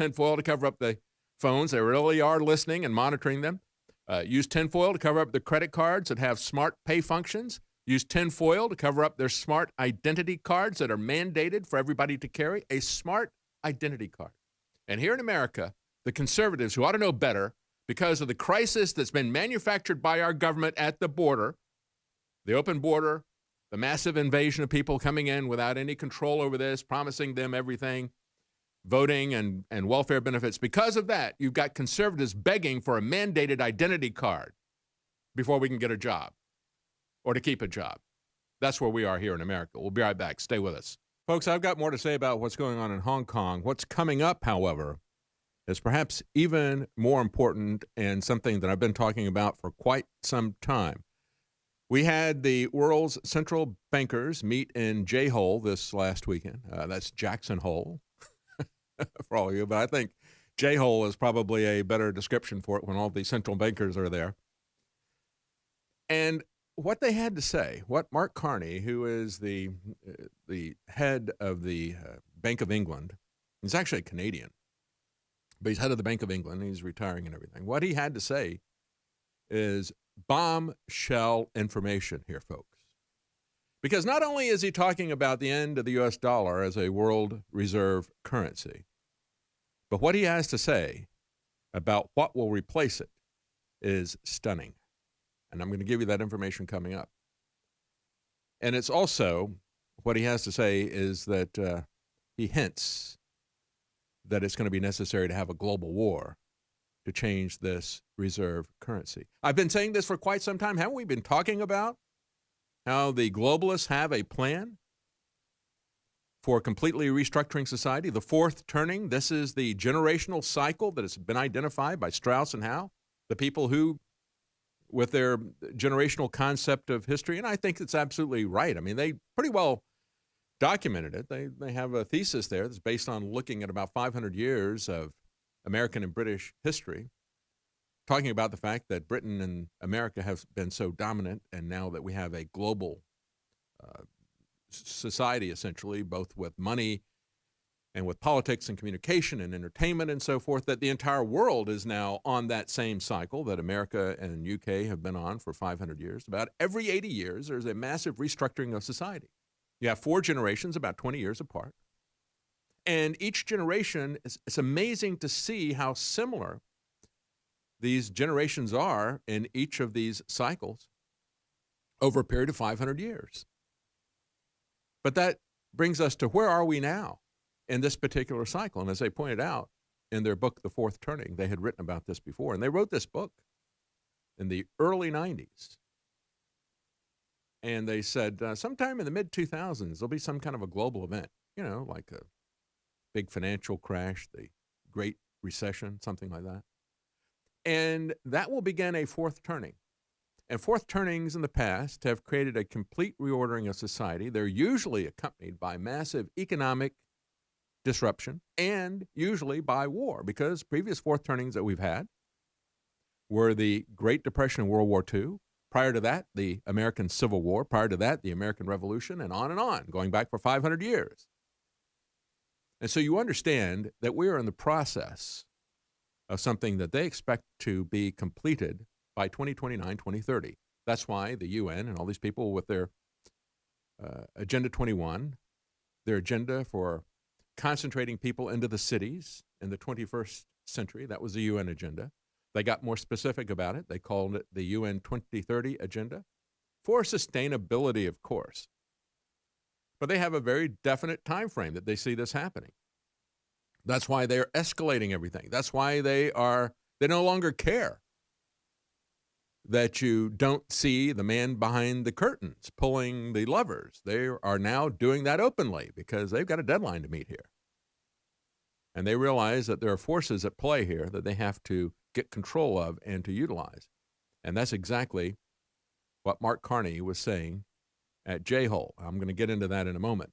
tinfoil to cover up the phones. They really are listening and monitoring them. Use tinfoil to cover up the credit cards that have smart pay functions. Use tinfoil to cover up their smart identity cards that are mandated for everybody to carry a smart identity card. And here in America, the conservatives, who ought to know better because of the crisis that's been manufactured by our government at the border, the open border, the massive invasion of people coming in without any control over this, promising them everything, voting and welfare benefits. Because of that, you've got conservatives begging for a mandated identity card before we can get a job or to keep a job. That's where we are here in America. We'll be right back. Stay with us. Folks, I've got more to say about what's going on in Hong Kong. What's coming up, however, is perhaps even more important and something that I've been talking about for quite some time. We had the world's central bankers meet in J-Hole this last weekend. That's Jackson Hole for all of you, but I think J-Hole is probably a better description for it when all the central bankers are there. And what they had to say, what Mark Carney, who is the head of the Bank of England, he's actually a Canadian, but he's head of the Bank of England, he's retiring and everything. What he had to say is bombshell information here, folks. Because not only is he talking about the end of the U.S. dollar as a world reserve currency, but what he has to say about what will replace it is stunning. And I'm going to give you that information coming up. And it's also, what he has to say is that he hints that it's going to be necessary to have a global war to change this reserve currency. I've been saying this for quite some time. Haven't we been talking about how the globalists have a plan for completely restructuring society? The fourth turning, this is the generational cycle that has been identified by Strauss and Howe, the people who, with their generational concept of history, and I think it's absolutely right. I mean, they pretty well documented it. They have a thesis there that's based on looking at about 500 years of American and British history, talking about the fact that Britain and America have been so dominant, and now that we have a global society, essentially, both with money and with politics and communication and entertainment and so forth, that the entire world is now on that same cycle that America and UK have been on for 500 years. About every 80 years, there's a massive restructuring of society. You have 4 generations, about 20 years apart. And each generation, it's amazing to see how similar these generations are in each of these cycles over a period of 500 years. But that brings us to, where are we now in this particular cycle? And as they pointed out in their book, The Fourth Turning, they had written about this before. And they wrote this book in the early 90s. And they said sometime in the mid-2000s, there'll be some kind of a global event, you know, like a big financial crash, the Great Recession, something like that. And that will begin a fourth turning. And fourth turnings in the past have created a complete reordering of society. They're usually accompanied by massive economic disruption and usually by war, because previous fourth turnings that we've had were the Great Depression and World War II. Prior to that, the American Civil War. Prior to that, the American Revolution, and on, going back for 500 years. And so you understand that we are in the process of something that they expect to be completed by 2029, 2030. That's why the UN and all these people with their Agenda 21, their agenda for concentrating people into the cities in the 21st century, that was the UN agenda. They got more specific about it. They called it the UN 2030 agenda for sustainability, of course. But they have a very definite time frame that they see this happening. That's why they're escalating everything. That's why they no longer care that you don't see the man behind the curtains pulling the levers. They are now doing that openly because they've got a deadline to meet here. And they realize that there are forces at play here that they have to get control of and to utilize. And that's exactly what Mark Carney was saying at J-Hole. I'm going to get into that in a moment.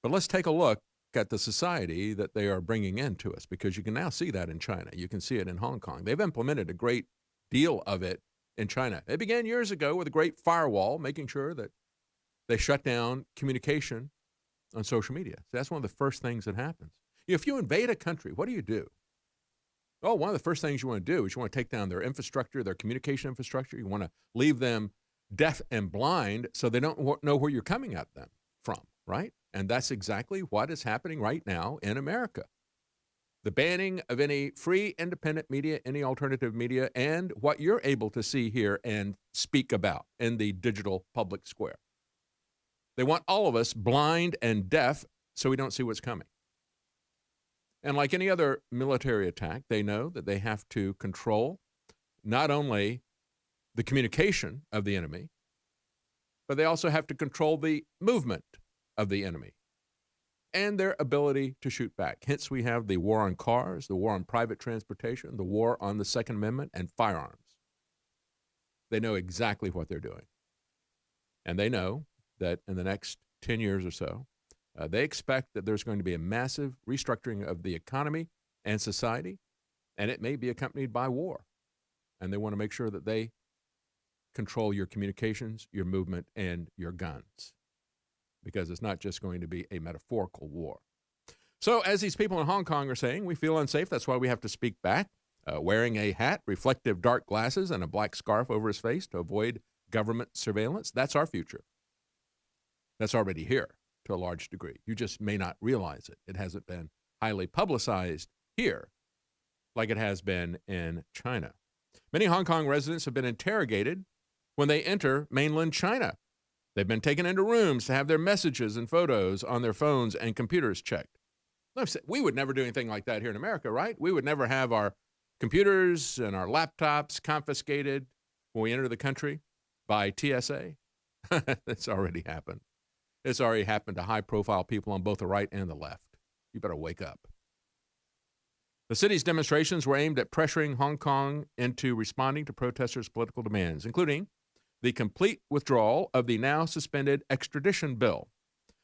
But let's take a look at the society that they are bringing into us, because you can now see that in China. You can see it in Hong Kong. They've implemented a great deal of it in China. It began years ago with a great firewall, making sure that they shut down communication on social media. So that's one of the first things that happens. If you invade a country, what do? Oh, one of the first things you want to do is you want to take down their infrastructure, their communication infrastructure. You want to leave them deaf and blind so they don't know where you're coming at them from, right? And that's exactly what is happening right now in America. The banning of any free, independent media, any alternative media, and what you're able to see, hear, and speak about in the digital public square. They want all of us blind and deaf so we don't see what's coming. And like any other military attack, they know that they have to control not only the communication of the enemy, but they also have to control the movement of the enemy and their ability to shoot back. Hence, we have the war on cars, the war on private transportation, the war on the Second Amendment, and firearms. They know exactly what they're doing. And they know that in the next 10 years or so, they expect that there's going to be a massive restructuring of the economy and society, and it may be accompanied by war. And they want to make sure that they control your communications, your movement, and your guns, because it's not just going to be a metaphorical war. So as these people in Hong Kong are saying, we feel unsafe. That's why we have to speak back, wearing a hat, reflective dark glasses, and a black scarf over his face to avoid government surveillance. That's our future. That's already here to a large degree. You just may not realize it. It hasn't been highly publicized here like it has been in China. Many Hong Kong residents have been interrogated when they enter mainland China. They've been taken into rooms to have their messages and photos on their phones and computers checked. We would never do anything like that here in America, right? We would never have our computers and our laptops confiscated when we enter the country by TSA. It's already happened. It's already happened to high-profile people on both the right and the left. You better wake up. The city's demonstrations were aimed at pressuring Hong Kong into responding to protesters' political demands, including the complete withdrawal of the now suspended extradition bill,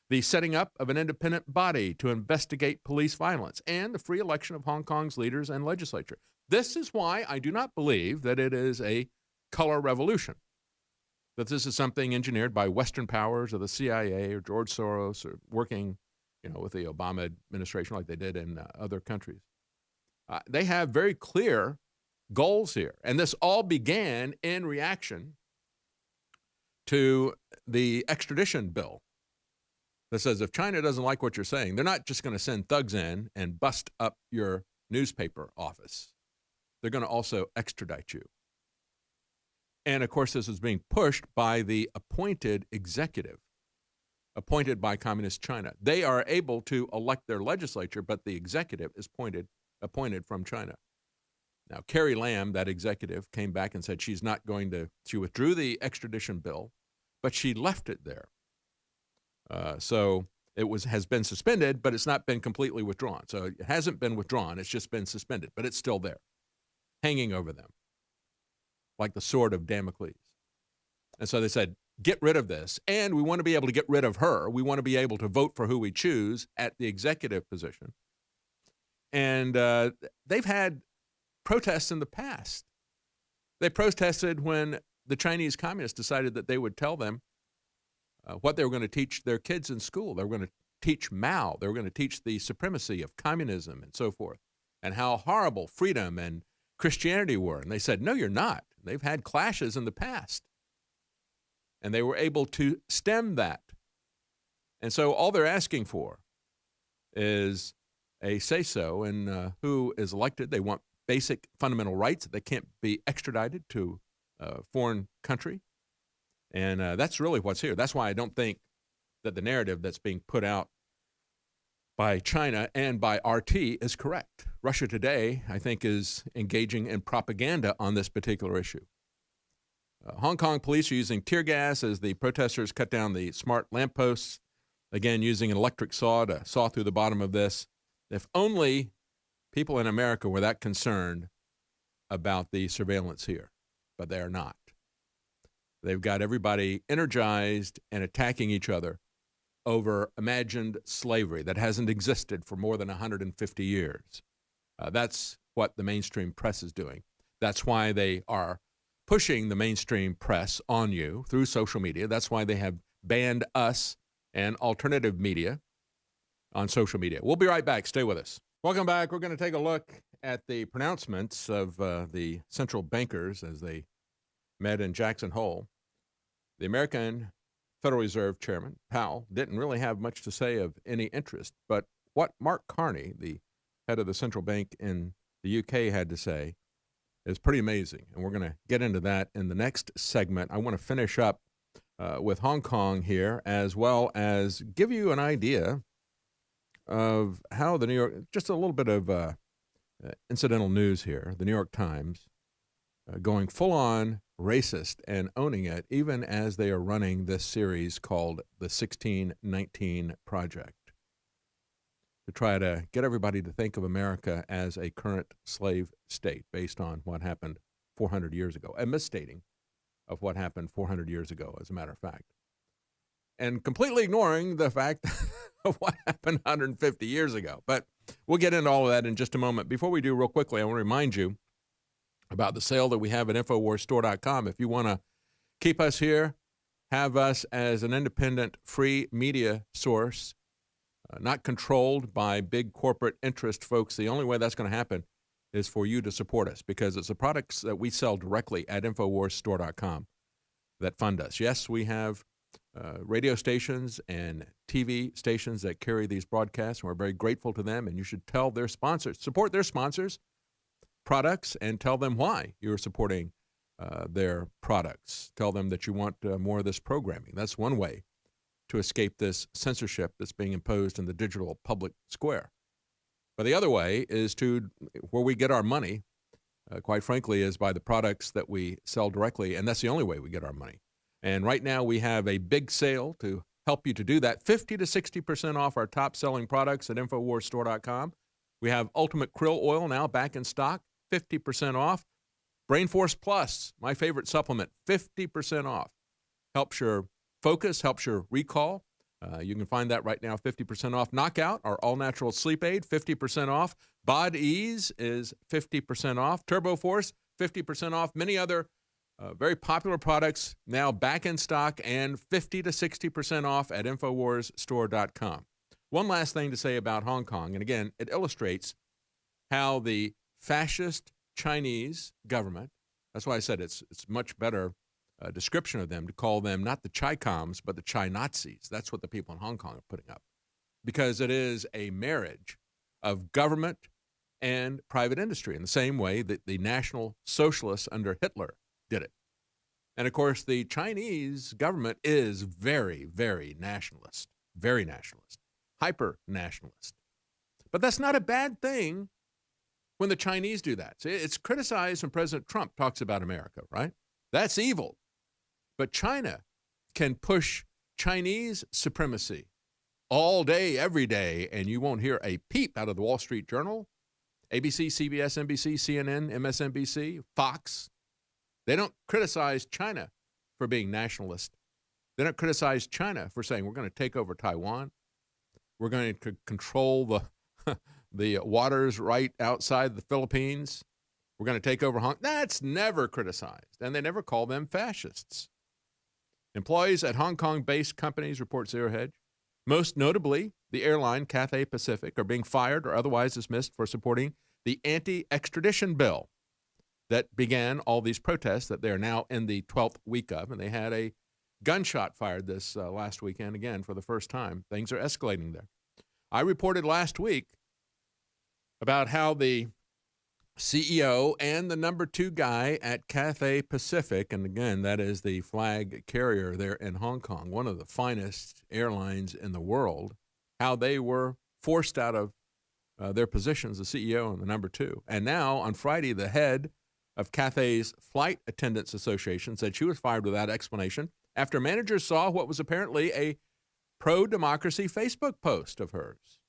the setting up of an independent body to investigate police violence, and the free election of Hong Kong's leaders and legislature. This is why I do not believe that it is a color revolution, that this is something engineered by Western powers or the CIA or George Soros or working, with the Obama administration like they did in other countries. They have very clear goals here. And this all began in reaction to the extradition bill that says if China doesn't like what you're saying, they're not just going to send thugs in and bust up your newspaper office. They're going to also extradite you. And, of course, this is being pushed by the appointed executive, appointed by Communist China. They are able to elect their legislature, but the executive is appointed from China. Now, Carrie Lam, that executive, came back and said she withdrew the extradition bill, but she left it there. So it has been suspended, but it's not been completely withdrawn. So it hasn't been withdrawn. It's just been suspended, but it's still there, hanging over them, like the sword of Damocles. And so they said, get rid of this. And we want to be able to get rid of her. We want to be able to vote for who we choose at the executive position. And they've had protests in the past. They protested when the Chinese communists decided that they would tell them what they were going to teach their kids in school. They were going to teach Mao. They were going to teach the supremacy of communism and so forth, and how horrible freedom and Christianity were. And they said, no, you're not. They've had clashes in the past. And they were able to stem that. And so all they're asking for is a say-so in who is elected. They want basic fundamental rights. They can't be extradited to a foreign country. And that's really what's here. That's why I don't think that the narrative that's being put out by China and by RT is correct. Russia Today, I think, is engaging in propaganda on this particular issue. Hong Kong police are using tear gas as the protesters cut down the smart lampposts, again, using an electric saw to saw through the bottom of this. If only people in America were that concerned about the surveillance here, but they are not. They've got everybody energized and attacking each other over imagined slavery that hasn't existed for more than 150 years. That's what the mainstream press is doing. That's why they are pushing the mainstream press on you through social media. That's why they have banned us and alternative media on social media. We'll be right back. Stay with us. Welcome back. We're going to take a look at the pronouncements of the central bankers as they met in Jackson Hole. The American Federal Reserve Chairman, Powell, didn't really have much to say of any interest, but what Mark Carney, the head of the central bank in the UK, had to say is pretty amazing, and we're going to get into that in the next segment. I want to finish up with Hong Kong here, as well as give you an idea of how the New York, just a little bit of incidental news here, the New York Times going full-on racist and owning it, even as they are running this series called the 1619 Project, to try to get everybody to think of America as a current slave state based on what happened 400 years ago, a misstating of what happened 400 years ago, as a matter of fact, and completely ignoring the fact of what happened 150 years ago. But we'll get into all of that in just a moment. Before we do, real quickly, I want to remind you about the sale that we have at InfoWarsStore.com. If you want to keep us here, have us as an independent free media source, not controlled by big corporate interest folks, the only way that's going to happen is for you to support us, because it's the products that we sell directly at InfoWarsStore.com that fund us. Yes, we have radio stations and TV stations that carry these broadcasts, and we're very grateful to them, and you should tell their sponsors, support their sponsors' products, and tell them why you're supporting their products. Tell them that you want more of this programming. That's one way to escape this censorship that's being imposed in the digital public square. But the other way is to, where we get our money, quite frankly, is by the products that we sell directly, and that's the only way we get our money. And right now we have a big sale to help you to do that, 50 to 60% off our top-selling products at InfoWarsStore.com. We have Ultimate Krill Oil now back in stock, 50% off. Brain Force Plus, my favorite supplement, 50% off. Helps your focus, helps your recall. You can find that right now, 50% off. Knockout, our all-natural sleep aid, 50% off. Bod Ease is 50% off. Turbo Force, 50% off. Many other very popular products now back in stock and 50 to 60% off at InfoWarsStore.com. One last thing to say about Hong Kong, and again, it illustrates how the fascist Chinese government, that's why I said it's much better description of them to call them not the Chi-Coms, but the Chi-Nazis. That's what the people in Hong Kong are putting up, because it is a marriage of government and private industry in the same way that the National Socialists under Hitler did it. And, of course, the Chinese government is very, very nationalist, hyper-nationalist. But that's not a bad thing when the Chinese do that. So it's criticized when President Trump talks about America, right? That's evil. But China can push Chinese supremacy all day, every day, and you won't hear a peep out of the Wall Street Journal, ABC, CBS, NBC, CNN, MSNBC, Fox. They don't criticize China for being nationalist. They don't criticize China for saying we're going to take over Taiwan. We're going to control the waters right outside the Philippines. We're going to take over Hong Kong. That's never criticized, and they never call them fascists. Employees at Hong Kong-based companies, report Zero Hedge, most notably the airline Cathay Pacific, are being fired or otherwise dismissed for supporting the anti-extradition bill that began all these protests that they are now in the 12th week of, and they had a gunshot fired this last weekend, again, for the first time. Things are escalating there. I reported last week about how the CEO and the number 2 guy at Cathay Pacific, and again, that is the flag carrier there in Hong Kong, one of the finest airlines in the world, how they were forced out of their positions, the CEO and the number 2. And now, on Friday, the head of Cathay's Flight Attendants Association said she was fired without explanation after managers saw what was apparently a pro-democracy Facebook post of hers.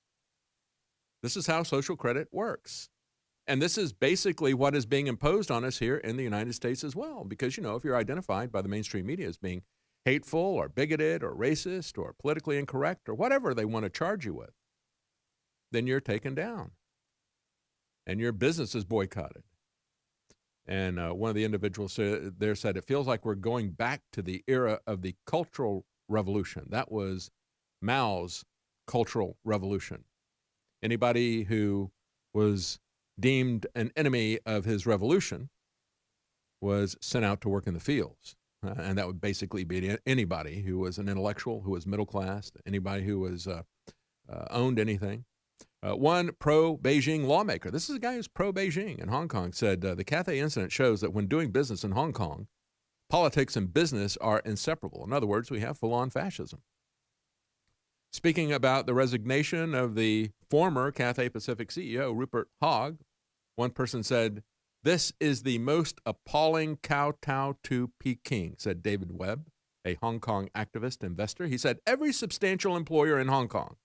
This is how social credit works. And this is basically what is being imposed on us here in the United States as well. Because, you know, if you're identified by the mainstream media as being hateful or bigoted or racist or politically incorrect or whatever they want to charge you with, then you're taken down and your business is boycotted. And one of the individuals there said, it feels like we're going back to the era of the Cultural Revolution. That was Mao's Cultural Revolution. Anybody who was deemed an enemy of his revolution was sent out to work in the fields. And that would basically be anybody who was an intellectual, who was middle class, anybody who was owned anything. One pro-Beijing lawmaker, this is a guy who's pro-Beijing in Hong Kong, said, the Cathay incident shows that when doing business in Hong Kong, politics and business are inseparable. In other words, we have full-on fascism. Speaking about the resignation of the former Cathay Pacific CEO, Rupert Hogg, one person said, "This is the most appalling kowtow to Peking," said David Webb, a Hong Kong activist investor. He said, "Every substantial employer in Hong Kong,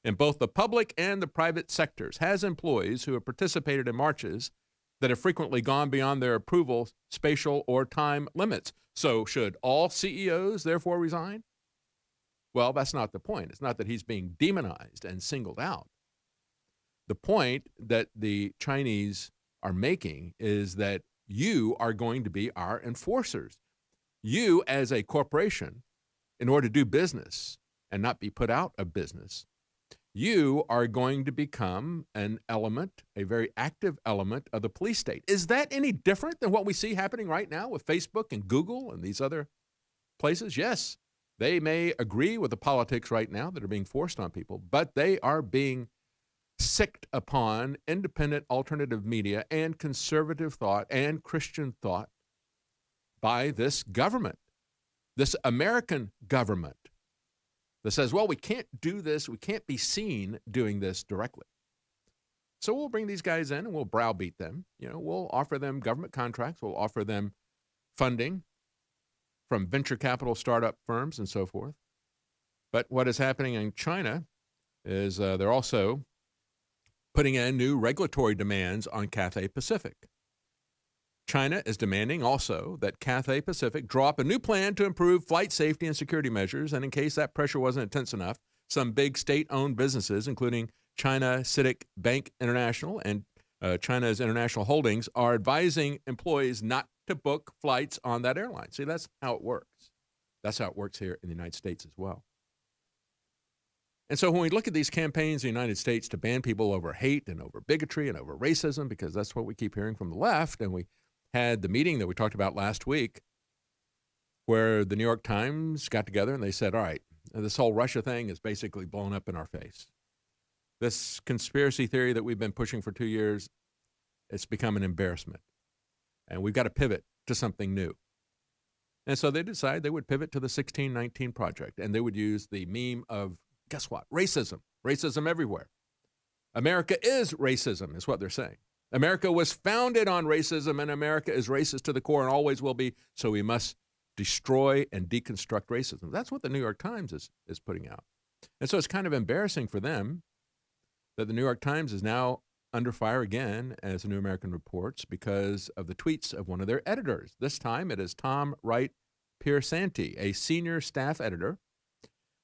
in both the public and the private sectors, has employees who have participated in marches that have frequently gone beyond their approval, spatial, or time limits. So should all CEOs therefore resign?" Well, that's not the point. It's not that he's being demonized and singled out. The point that the Chinese are making is that you are going to be our enforcers. You, as a corporation, in order to do business and not be put out of business, you are going to become an element, a very active element of the police state. Is that any different than what we see happening right now with Facebook and Google and these other places? Yes, they may agree with the politics right now that are being forced on people, but they are being sicked upon independent alternative media and conservative thought and Christian thought by this government, this American government that says, well, we can't do this, we can't be seen doing this directly. So we'll bring these guys in and we'll browbeat them. We'll offer them government contracts, we'll offer them funding from venture capital startup firms and so forth. But what is happening in China is they're also putting in new regulatory demands on Cathay Pacific. China is demanding also that Cathay Pacific drop a new plan to improve flight safety and security measures, and in case that pressure wasn't intense enough, some big state-owned businesses, including China CITIC Bank International and China's International Holdings, are advising employees not to book flights on that airline. See, that's how it works. That's how it works here in the United States as well. And so when we look at these campaigns in the United States to ban people over hate and over bigotry and over racism, because that's what we keep hearing from the left, and we had the meeting that we talked about last week where the New York Times got together and they said, all right, this whole Russia thing is basically blown up in our face. This conspiracy theory that we've been pushing for 2 years, it's become an embarrassment. And we've got to pivot to something new. And so they decided they would pivot to the 1619 Project, and they would use the meme of, guess what? Racism. Racism everywhere. America is racism, is what they're saying. America was founded on racism, and America is racist to the core and always will be, so we must destroy and deconstruct racism. That's what the New York Times is putting out. And so it's kind of embarrassing for them that the New York Times is now under fire again, as the New American reports, because of the tweets of one of their editors. This time it is Tom Wright Piersanti, a senior staff editor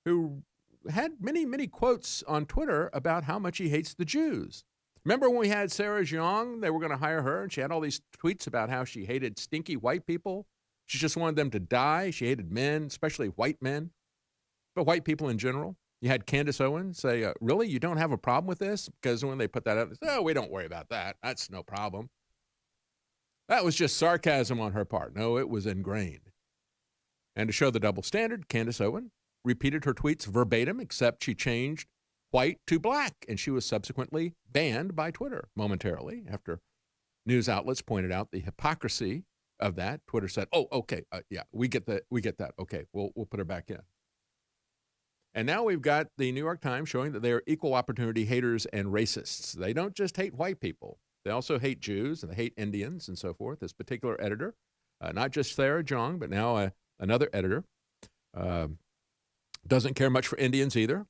who had many, many quotes on Twitter about how much he hates the Jews. Remember when we had Sarah Jeong, they were going to hire her, and she had all these tweets about how she hated stinky white people. She just wanted them to die. She hated men, especially white men, but white people in general. You had Candace Owens say, really, you don't have a problem with this? Because when they put that out, they said, oh, we don't worry about that. That's no problem. That was just sarcasm on her part. No, it was ingrained. And to show the double standard, Candace Owens repeated her tweets verbatim, except she changed white to black, and she was subsequently banned by Twitter momentarily after news outlets pointed out the hypocrisy of that. Twitter said, oh, okay, yeah, we get that. Okay, we'll put her back in. And now we've got the New York Times showing that they are equal opportunity haters and racists. They don't just hate white people. They also hate Jews and they hate Indians and so forth. This particular editor, not just Sarah Jeong, but now another editor, doesn't care much for Indians either.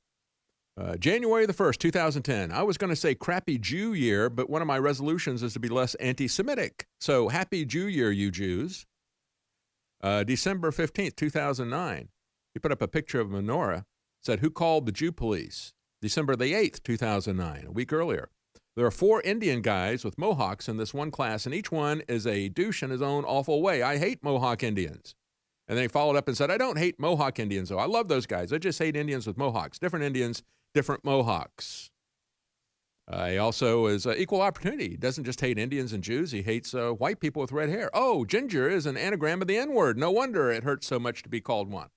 January the 1st, 2010, I was going to say crappy Jew year, but one of my resolutions is to be less anti-Semitic. So happy Jew year, you Jews. December 15th, 2009, he put up a picture of a menorah, said, who called the Jew police? December the 8th, 2009, a week earlier. There are 4 Indian guys with mohawks in this one class, and each one is a douche in his own awful way. I hate Mohawk Indians. And then he followed up and said, I don't hate Mohawk Indians, though. I love those guys. I just hate Indians with mohawks. Different Indians different Mohawks. He also is equal opportunity. He doesn't just hate Indians and Jews. He hates white people with red hair. Oh, ginger is an anagram of the N-word. No wonder it hurts so much to be called one.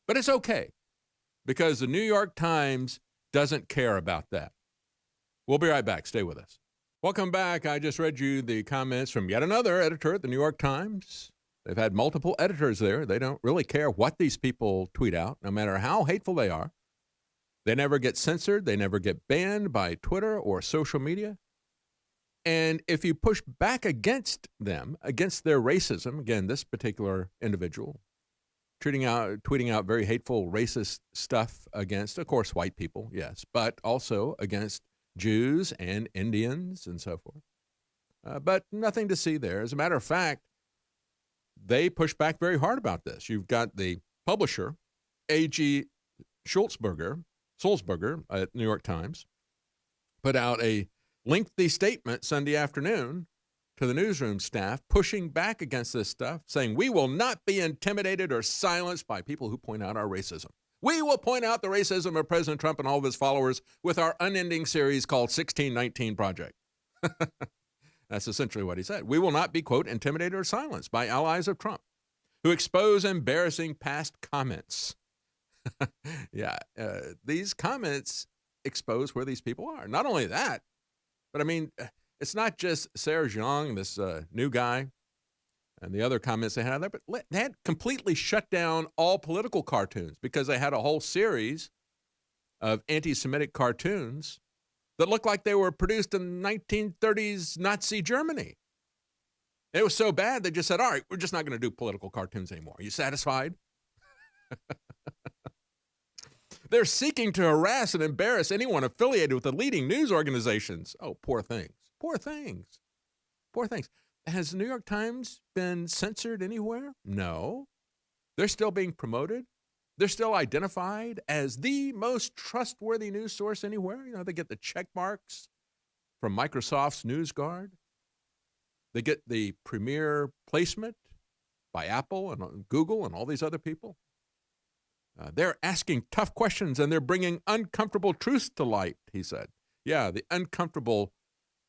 But it's okay, because the New York Times doesn't care about that. We'll be right back. Stay with us. Welcome back. I just read you the comments from yet another editor at the New York Times. They've had multiple editors there. They don't really care what these people tweet out, no matter how hateful they are. They never get censored. They never get banned by Twitter or social media. And if you push back against them, against their racism, again, this particular individual, tweeting out very hateful, racist stuff against, of course, white people, yes, but also against Jews and Indians and so forth. But nothing to see there. As a matter of fact, they push back very hard about this. You've got the publisher, A.G. Sulzberger at New York Times, put out a lengthy statement Sunday afternoon to the newsroom staff, pushing back against this stuff, saying, we will not be intimidated or silenced by people who point out our racism. We will point out the racism of President Trump and all of his followers with our unending series called 1619 Project. That's essentially what he said. We will not be, quote, intimidated or silenced by allies of Trump who expose embarrassing past comments. Yeah, these comments expose where these people are. Not only that, but I mean, it's not just Serge Young, this new guy, and the other comments they had there, but they had completely shut down all political cartoons because they had a whole series of anti-Semitic cartoons that looked like they were produced in 1930s Nazi Germany. It was so bad, they just said, all right, we're just not going to do political cartoons anymore. Are you satisfied? They're seeking to harass and embarrass anyone affiliated with the leading news organizations. Oh, poor things. Poor things. Poor things. Has the New York Times been censored anywhere? No. They're still being promoted. They're still identified as the most trustworthy news source anywhere. You know, they get the check marks from Microsoft's NewsGuard. They get the premier placement by Apple and Google and all these other people. They're asking tough questions and they're bringing uncomfortable truths to light, he said. Yeah, the uncomfortable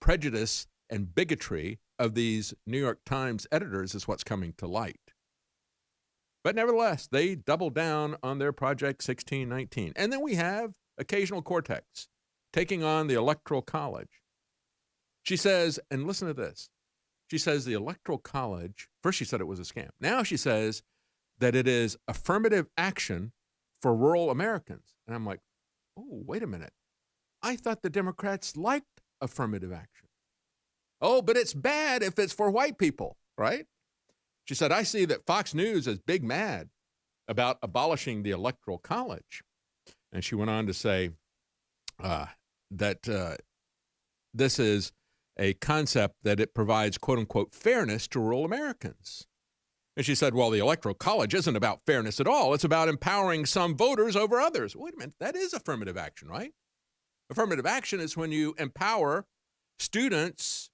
prejudice and bigotry of these New York Times editors is what's coming to light. But nevertheless, they double down on their Project 1619. And then we have Occasional Cortex taking on the Electoral College. She says, and listen to this, she says the Electoral College, first she said it was a scam. Now she says that it is affirmative action for rural Americans. And I'm like, oh, wait a minute. I thought the Democrats liked affirmative action. Oh, but it's bad if it's for white people, right? She said, I see that Fox News is big mad about abolishing the Electoral College. And she went on to say that this is a concept that it provides, quote unquote, fairness to rural Americans. And she said, well, the Electoral College isn't about fairness at all. It's about empowering some voters over others. Wait a minute. That is affirmative action, right? Affirmative action is when you empower students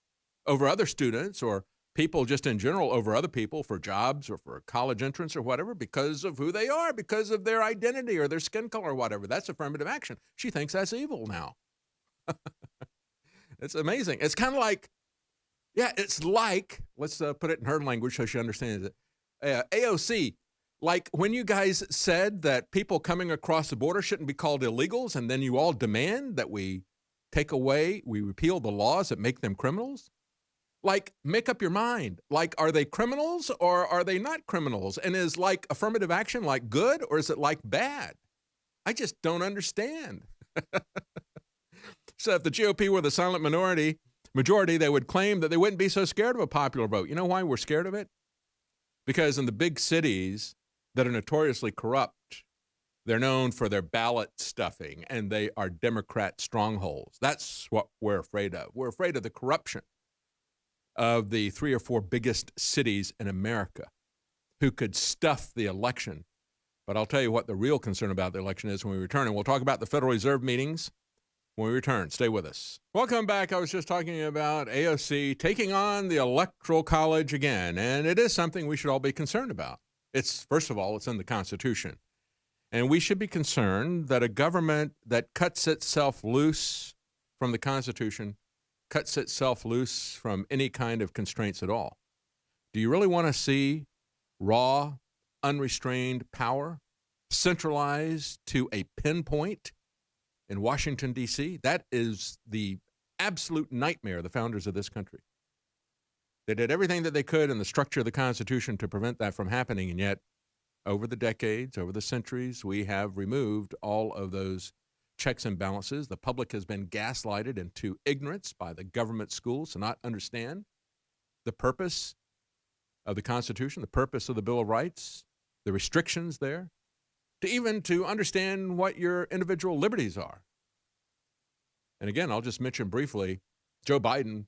over other students or people just in general over other people for jobs or for college entrance or whatever because of who they are, because of their identity or their skin color or whatever. That's affirmative action. She thinks that's evil now. It's amazing. It's kind of like, yeah, it's like, let's put it in her language so she understands it. AOC, like when you guys said that people coming across the border shouldn't be called illegals, and then you all demand that we repeal the laws that make them criminals. Like, make up your mind. Like, are they criminals or are they not criminals? And is like affirmative action like good or is it like bad? I just don't understand. So if the GOP were the silent majority, they would claim that they wouldn't be so scared of a popular vote. You know why we're scared of it? Because in the big cities that are notoriously corrupt, they're known for their ballot stuffing, and they are Democrat strongholds. That's what we're afraid of. We're afraid of the corruption of the 3 or 4 biggest cities in America who could stuff the election. But I'll tell you what the real concern about the election is when we return, and we'll talk about the Federal Reserve meetings when we return. Stay with us. Welcome back. I was just talking about AOC taking on the Electoral College again, and it is something we should all be concerned about. It's, first of all, it's in the Constitution. And we should be concerned that a government that cuts itself loose from the Constitution, cuts itself loose from any kind of constraints at all. Do you really want to see raw, unrestrained power centralized to a pinpoint in Washington, D.C.? That is the absolute nightmare of the founders of this country. They did everything that they could in the structure of the Constitution to prevent that from happening, and yet over the decades, over the centuries, we have removed all of those checks and balances. The public has been gaslighted into ignorance by the government schools to not understand the purpose of the Constitution, the purpose of the Bill of Rights, the restrictions there, to understand what your individual liberties are. And again, I'll just mention briefly, Joe Biden,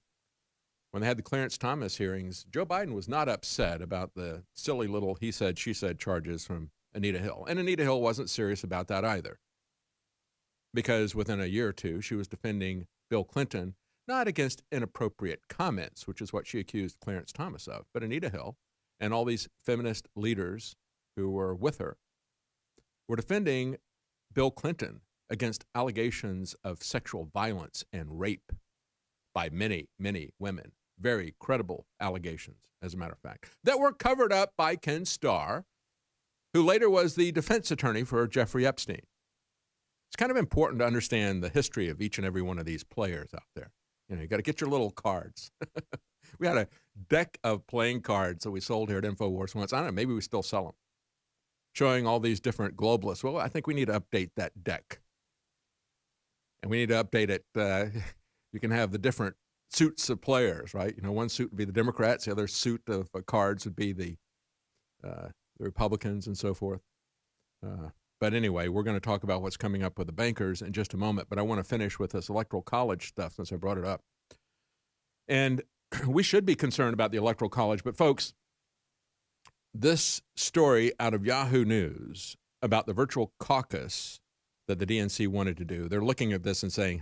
when they had the Clarence Thomas hearings, Joe Biden was not upset about the silly little he said, she said charges from Anita Hill. And Anita Hill wasn't serious about that either, because within a year or two, she was defending Bill Clinton, not against inappropriate comments, which is what she accused Clarence Thomas of, but Anita Hill and all these feminist leaders who were with her were defending Bill Clinton against allegations of sexual violence and rape by many, many women. Very credible allegations, as a matter of fact, that were covered up by Ken Starr, who later was the defense attorney for Jeffrey Epstein. It's kind of important to understand the history of each and every one of these players out there. You got to get your little cards. We had a deck of playing cards that we sold here at InfoWars once. I don't know, maybe we still sell them, showing all these different globalists. Well, I think we need to update that deck. And we need to update it. You can have the different suits of players, right? One suit would be the Democrats. The other suit of cards would be the Republicans and so forth. But anyway, we're going to talk about what's coming up with the bankers in just a moment. But I want to finish with this electoral college stuff since I brought it up. And we should be concerned about the electoral college. But folks, this story out of Yahoo News about the virtual caucus that the DNC wanted to do, they're looking at this and saying,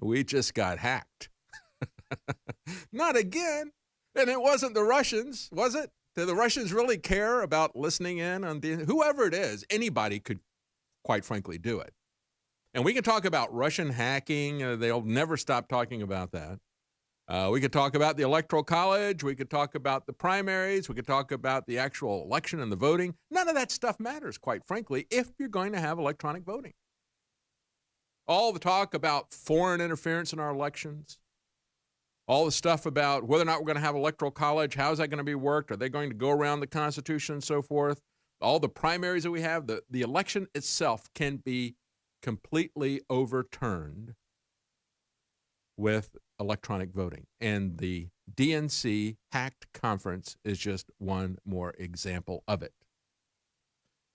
we just got hacked. Not again. And it wasn't the Russians, was it? Do the Russians really care about listening in on whoever it is? Anybody could, quite frankly, do it. And we can talk about Russian hacking. They'll never stop talking about that. We could talk about the Electoral College. We could talk about the primaries. We could talk about the actual election and the voting. None of that stuff matters, quite frankly, if you're going to have electronic voting. All the talk about foreign interference in our elections, all the stuff about whether or not we're going to have electoral college, how is that going to be worked? Are they going to go around the Constitution and so forth? All the primaries that we have, the election itself can be completely overturned with electronic voting. And the DNC hacked conference is just one more example of it.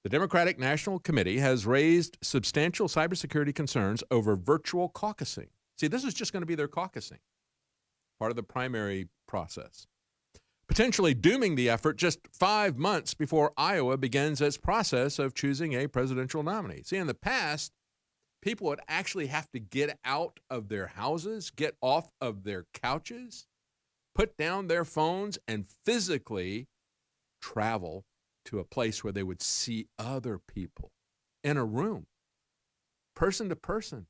The Democratic National Committee has raised substantial cybersecurity concerns over virtual caucusing. See, this is just going to be their caucusing, part of the primary process, potentially dooming the effort just 5 months before Iowa begins its process of choosing a presidential nominee. See, in the past, people would actually have to get out of their houses, get off of their couches, put down their phones, and physically travel to a place where they would see other people in a room, person to person.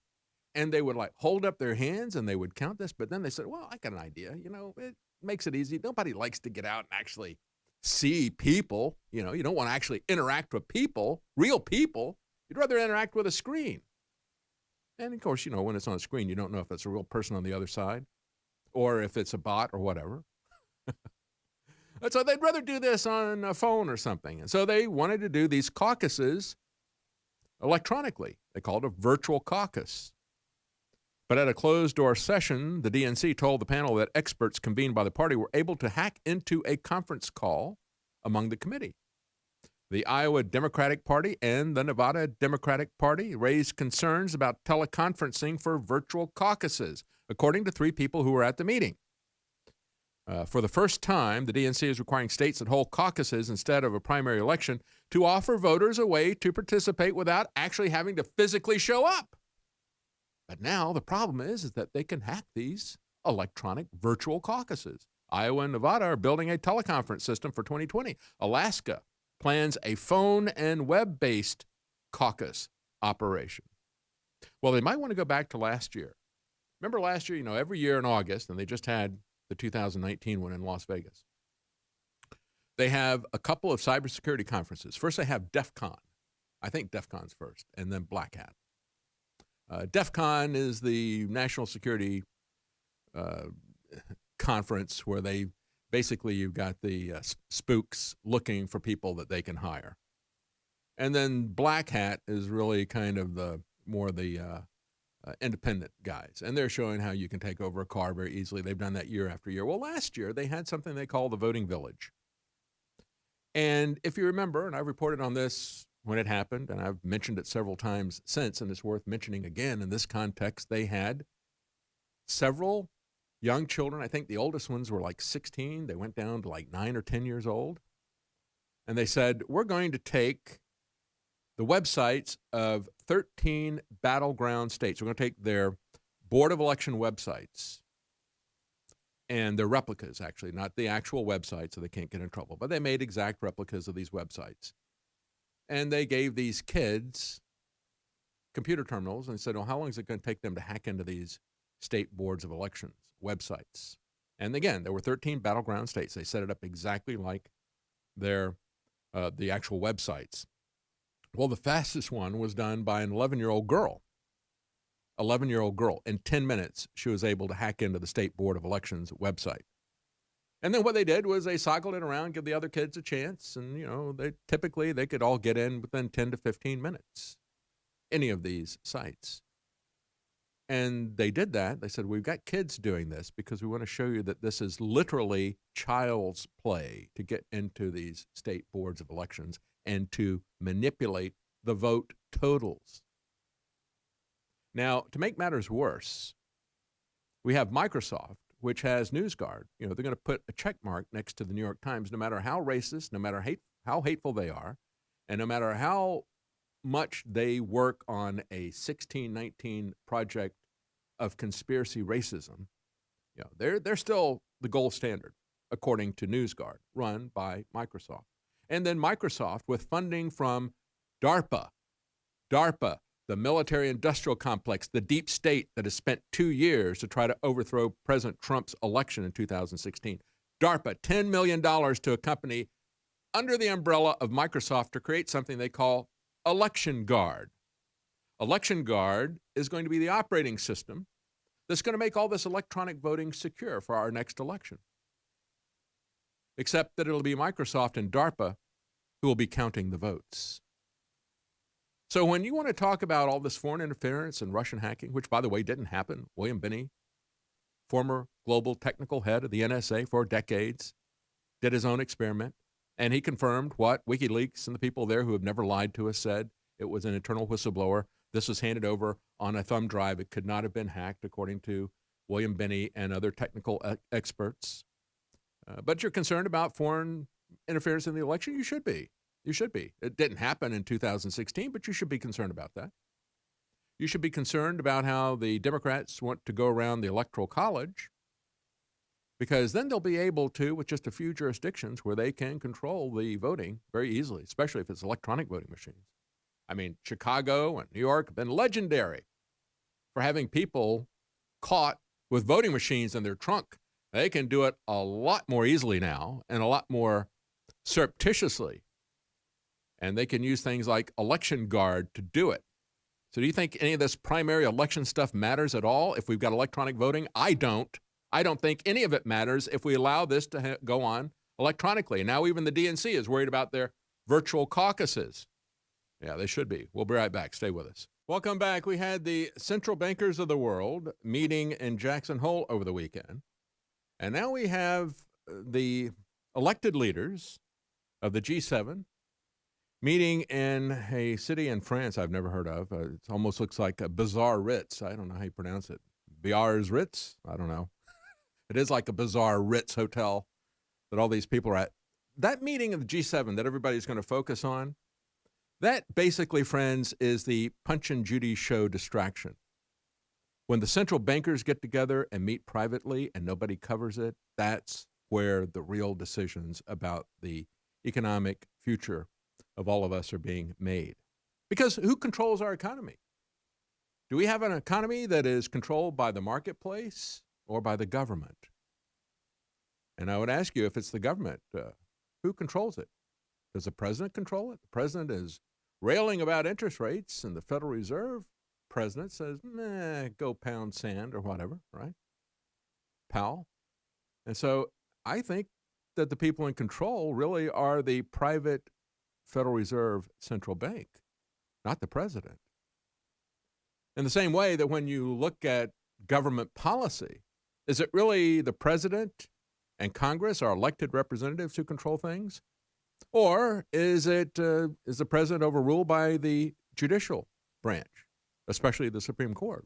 And they would hold up their hands and they would count this. But then they said, well, I got an idea. It makes it easy. Nobody likes to get out and actually see people. You don't want to actually interact with people, real people. You'd rather interact with a screen. And of course, when it's on a screen, you don't know if it's a real person on the other side or if it's a bot or whatever. So they'd rather do this on a phone or something. And so they wanted to do these caucuses electronically. They called it a virtual caucus. But at a closed-door session, the DNC told the panel that experts convened by the party were able to hack into a conference call among the committee. The Iowa Democratic Party and the Nevada Democratic Party raised concerns about teleconferencing for virtual caucuses, according to 3 people who were at the meeting. For the first time, the DNC is requiring states that hold caucuses instead of a primary election to offer voters a way to participate without actually having to physically show up. But now the problem is that they can hack these electronic virtual caucuses. Iowa and Nevada are building a teleconference system for 2020. Alaska plans a phone and web-based caucus operation. Well, they might want to go back to last year. Remember last year, every year in August, and they just had the 2019 one in Las Vegas, they have a couple of cybersecurity conferences. First, they have DEF CON. I think DEF CON's first, and then Black Hat. DEF CON is the national security conference where they basically, you've got the spooks looking for people that they can hire. And then Black Hat is really kind of the independent guys. And they're showing how you can take over a car very easily. They've done that year after year. Well, last year they had something they call the Voting Village. And if you remember, and I've reported on this when it happened, and I've mentioned it several times since, and it's worth mentioning again in this context, they had several young children. I think the oldest ones were like 16. They went down to like 9 or 10 years old. And they said, we're going to take the websites of 13 battleground states. We're going to take their Board of Election websites and their replicas, actually, not the actual website, so they can't get in trouble. But they made exact replicas of these websites. And they gave these kids computer terminals and said, well, how long is it going to take them to hack into these state boards of elections websites? And again, there were 13 battleground states. They set it up exactly like their the actual websites. Well, the fastest one was done by an 11-year-old girl. 11-year-old girl. In 10 minutes, she was able to hack into the State Board of Elections website. And then what they did was they cycled it around, give the other kids a chance, and, they could all get in within 10 to 15 minutes, any of these sites. And they did that. They said, we've got kids doing this because we want to show you that this is literally child's play to get into these state boards of elections and to manipulate the vote totals. Now, to make matters worse, we have Microsoft, which has NewsGuard. They're going to put a check mark next to the New York Times, no matter how racist, no matter how hateful they are, and no matter how much they work on a 1619 project of conspiracy racism. They're still the gold standard, according to NewsGuard, run by Microsoft. And then Microsoft, with funding from DARPA, the military-industrial complex, the deep state that has spent 2 years to try to overthrow President Trump's election in 2016. DARPA, $10 million to a company under the umbrella of Microsoft to create something they call Election Guard. Election Guard is going to be the operating system that's going to make all this electronic voting secure for our next election. Except that it'll be Microsoft and DARPA who will be counting the votes. So when you want to talk about all this foreign interference and Russian hacking, which, by the way, didn't happen, William Binney, former global technical head of the NSA for decades, did his own experiment, and he confirmed what WikiLeaks and the people there who have never lied to us said. It was an internal whistleblower. This was handed over on a thumb drive. It could not have been hacked, according to William Binney and other technical experts. But you're concerned about foreign interference in the election? You should be. You should be. It didn't happen in 2016, but you should be concerned about that. You should be concerned about how the Democrats want to go around the Electoral College, because then they'll be able to, with just a few jurisdictions where they can control the voting very easily, especially if it's electronic voting machines. I mean, Chicago and New York have been legendary for having people caught with voting machines in their trunk. They can do it a lot more easily now and a lot more surreptitiously. And they can use things like Election Guard to do it. So do you think any of this primary election stuff matters at all if we've got electronic voting? I don't. I don't think any of it matters if we allow this to go on electronically. And now even the DNC is worried about their virtual caucuses. Yeah, they should be. We'll be right back. Stay with us. Welcome back. We had the central bankers of the world meeting in Jackson Hole over the weekend. And now we have the elected leaders of the G7 meeting in a city in France I've never heard of. It almost looks like a bizarre Ritz. I don't know how you pronounce it. Biarritz? I don't know. It is like a bizarre Ritz hotel that all these people are at. That meeting of the G7 that everybody's going to focus on, that basically, friends, is the Punch and Judy show distraction. When the central bankers get together and meet privately and nobody covers it, that's where the real decisions about the economic future of all of us are being made. Because who controls our economy? Do we have an economy that is controlled by the marketplace or by the government? And I would ask you, if it's the government, who controls it? Does the president control it? The president is railing about interest rates, and the Federal Reserve president says, go pound sand or whatever, right? Powell. And so I think that the people in control really are the private Federal Reserve Central Bank, not the president. In the same way that when you look at government policy, is it really the president and Congress, our elected representatives, who control things? Or is the president overruled by the judicial branch, especially the Supreme Court?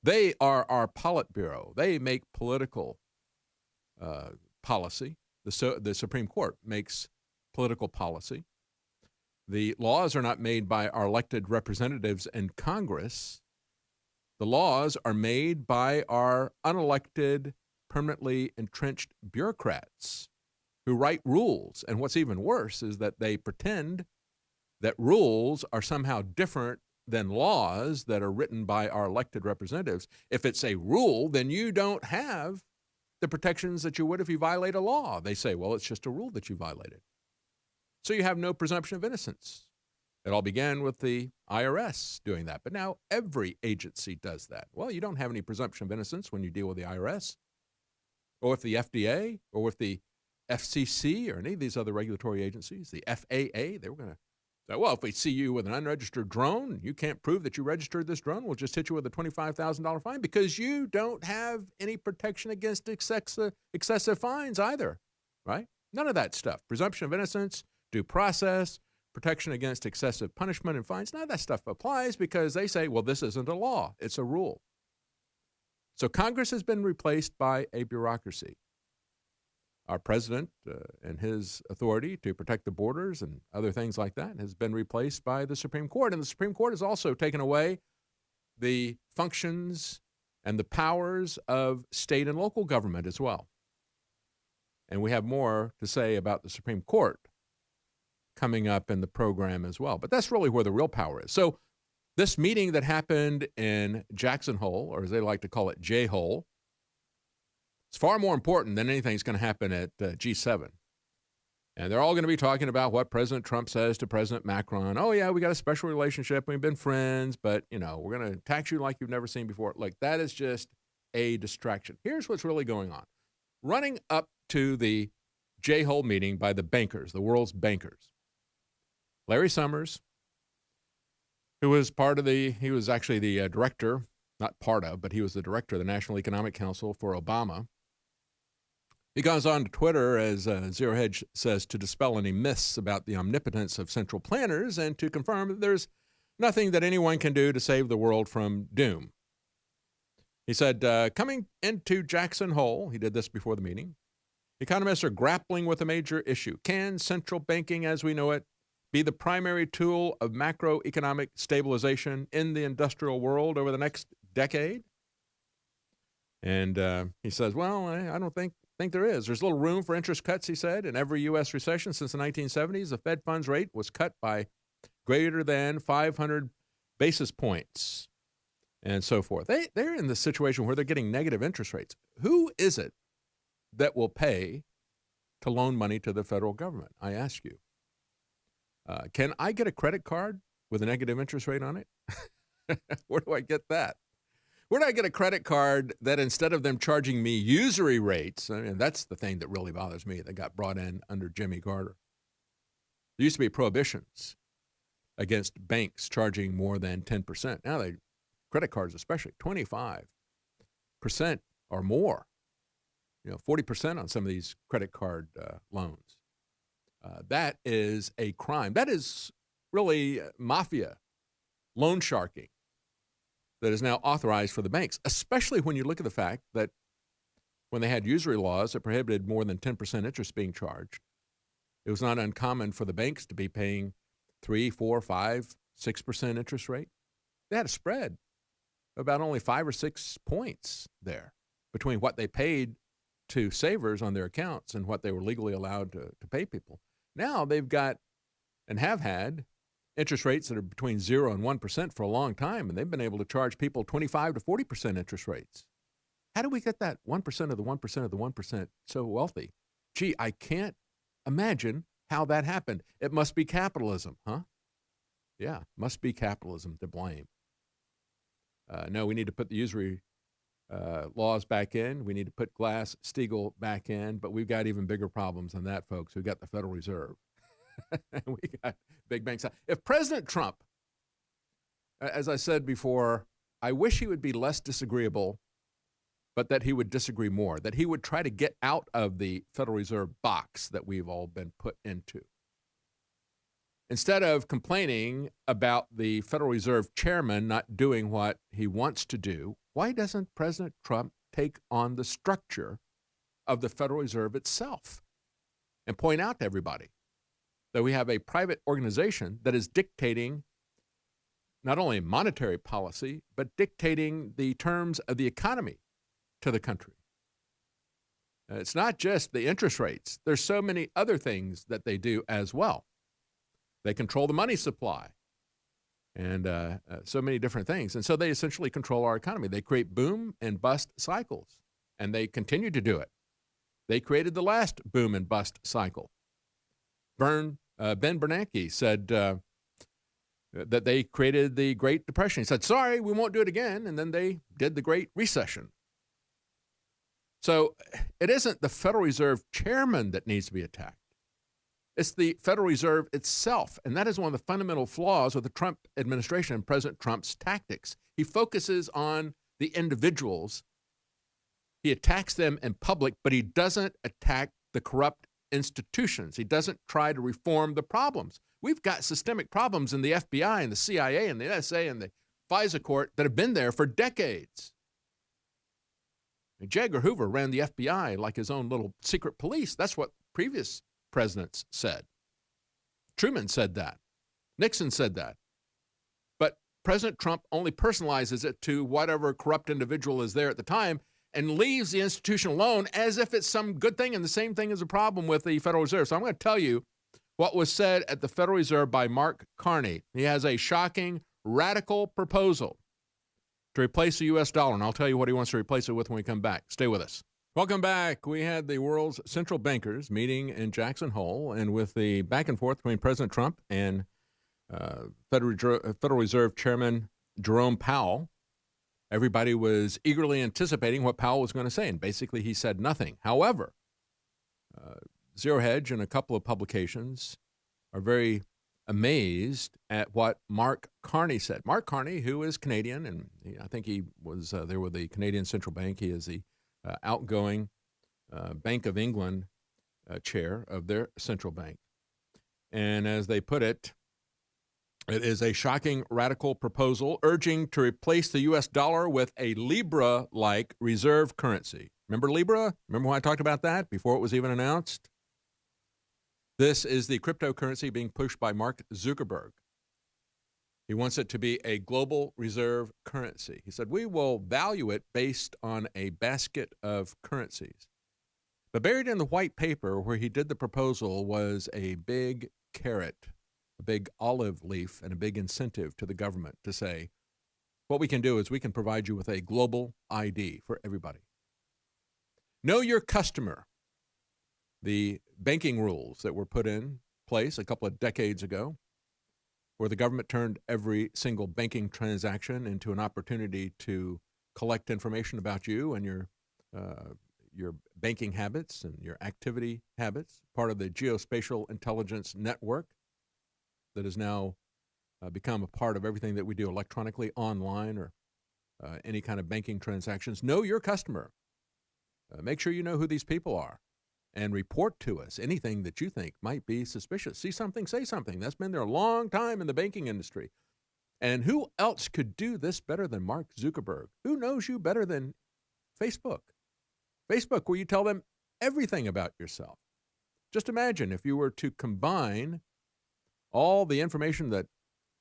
They are our Politburo. They make political policy. The Supreme Court makes political policy. The laws are not made by our elected representatives in Congress. The laws are made by our unelected, permanently entrenched bureaucrats who write rules. And what's even worse is that they pretend that rules are somehow different than laws that are written by our elected representatives. If it's a rule, then you don't have the protections that you would if you violate a law. They say, well, it's just a rule that you violated. So you have no presumption of innocence. It all began with the IRS doing that, but now every agency does that. Well, you don't have any presumption of innocence when you deal with the IRS or with the FDA or with the FCC or any of these other regulatory agencies. The FAA, they were going to say, well, if we see you with an unregistered drone, you can't prove that you registered this drone, we'll just hit you with a $25,000 fine because you don't have any protection against excessive fines either, right? None of that stuff. Presumption of innocence, due process, protection against excessive punishment and fines, none of that stuff applies because they say, well, this isn't a law, it's a rule. So Congress has been replaced by a bureaucracy. Our president and his authority to protect the borders and other things like that has been replaced by the Supreme Court. And the Supreme Court has also taken away the functions and the powers of state and local government as well. And we have more to say about the Supreme Court coming up in the program as well. But that's really where the real power is. So this meeting that happened in Jackson Hole, or as they like to call it, J-Hole, it's far more important than anything that's going to happen at G7. And they're all going to be talking about what President Trump says to President Macron. Oh, yeah, we got a special relationship. We've been friends, but, we're going to tax you like you've never seen before. Like, that is just a distraction. Here's what's really going on. Running up to the J-Hole meeting by the bankers, the world's bankers, Larry Summers, who was he was actually the director, not part of, but he was the director of the National Economic Council for Obama. He goes on to Twitter, as Zero Hedge says, to dispel any myths about the omnipotence of central planners and to confirm that there's nothing that anyone can do to save the world from doom. He said, coming into Jackson Hole, he did this before the meeting, economists are grappling with a major issue. Can central banking as we know it be the primary tool of macroeconomic stabilization in the industrial world over the next decade? And he says, well, I don't think there is. There's little room for interest cuts, he said. In every U.S. recession since the 1970s, the Fed funds rate was cut by greater than 500 basis points and so forth. They're in the situation where they're getting negative interest rates. Who is it that will pay to loan money to the federal government? I ask you. Can I get a credit card with a negative interest rate on it? Where do I get that? Where do I get a credit card that instead of them charging me usury rates, I mean, that's the thing that really bothers me that got brought in under Jimmy Carter. There used to be prohibitions against banks charging more than 10%. Now credit cards especially, 25% or more, 40% on some of these credit card loans. That is a crime. That is really mafia loan sharking that is now authorized for the banks, especially when you look at the fact that when they had usury laws that prohibited more than 10% interest being charged, it was not uncommon for the banks to be paying 3, 4, 5, 6% interest rate. They had a spread of about only 5 or 6 points there between what they paid to savers on their accounts and what they were legally allowed to pay people. Now they've got and have had interest rates that are between 0 and 1% for a long time, and they've been able to charge people 25 to 40% interest rates. How do we get that 1% of the 1% of the 1% so wealthy? Gee, I can't imagine how that happened. It must be capitalism, huh? Yeah, must be capitalism to blame. No, we need to put the usury laws back in. We need to put Glass-Steagall back in, but we've got even bigger problems than that, folks. We've got the Federal Reserve. We got big banks. If President Trump, as I said before, I wish he would be less disagreeable, but that he would disagree more, that he would try to get out of the Federal Reserve box that we've all been put into. Instead of complaining about the Federal Reserve chairman not doing what he wants to do, why doesn't President Trump take on the structure of the Federal Reserve itself and point out to everybody that we have a private organization that is dictating not only monetary policy, but dictating the terms of the economy to the country? It's not just the interest rates. There's so many other things that they do as well. They control the money supply and so many different things. And so they essentially control our economy. They create boom and bust cycles, and they continue to do it. They created the last boom and bust cycle. Ben Bernanke said that they created the Great Depression. He said, sorry, we won't do it again. And then they did the Great Recession. So it isn't the Federal Reserve chairman that needs to be attacked. It's the Federal Reserve itself. And that is one of the fundamental flaws with the Trump administration and President Trump's tactics. He focuses on the individuals. He attacks them in public, but he doesn't attack the corrupt institutions. He doesn't try to reform the problems. We've got systemic problems in the FBI and the CIA and the NSA and the FISA court that have been there for decades. And J. Edgar Hoover ran the FBI like his own little secret police. That's what previous presidents said. Truman said that. Nixon said that. But President Trump only personalizes it to whatever corrupt individual is there at the time and leaves the institution alone as if it's some good thing, and the same thing is a problem with the Federal Reserve. So I'm going to tell you what was said at the Federal Reserve by Mark Carney. He has a shocking, radical proposal to replace the U.S. dollar, and I'll tell you what he wants to replace it with when we come back. Stay with us. Welcome back. We had the world's central bankers meeting in Jackson Hole, and with the back and forth between President Trump and Federal Reserve Chairman Jerome Powell, everybody was eagerly anticipating what Powell was going to say, and basically he said nothing. However, Zero Hedge and a couple of publications are very amazed at what Mark Carney said. Mark Carney, who is Canadian, and I think he was there with the Canadian Central Bank. He is the outgoing Bank of England chair of their central bank. And as they put it, it is a shocking, radical proposal urging to replace the U.S. dollar with a Libra-like reserve currency. Remember Libra? Remember when I talked about that before it was even announced? This is the cryptocurrency being pushed by Mark Zuckerberg. He wants it to be a global reserve currency. He said, we will value it based on a basket of currencies. But buried in the white paper where he did the proposal was a big carrot, a big olive leaf, and a big incentive to the government to say, what we can do is we can provide you with a global ID for everybody. Know your customer. The banking rules that were put in place a couple of decades ago, where the government turned every single banking transaction into an opportunity to collect information about you and your banking habits and your activity habits, part of the geospatial intelligence network that has now become a part of everything that we do electronically, online, or any kind of banking transactions. Know your customer. Make sure you know who these people are. And report to us anything that you think might be suspicious. See something, say something. That's been there a long time in the banking industry. And who else could do this better than Mark Zuckerberg? Who knows you better than Facebook? Facebook, where you tell them everything about yourself. Just imagine if you were to combine all the information that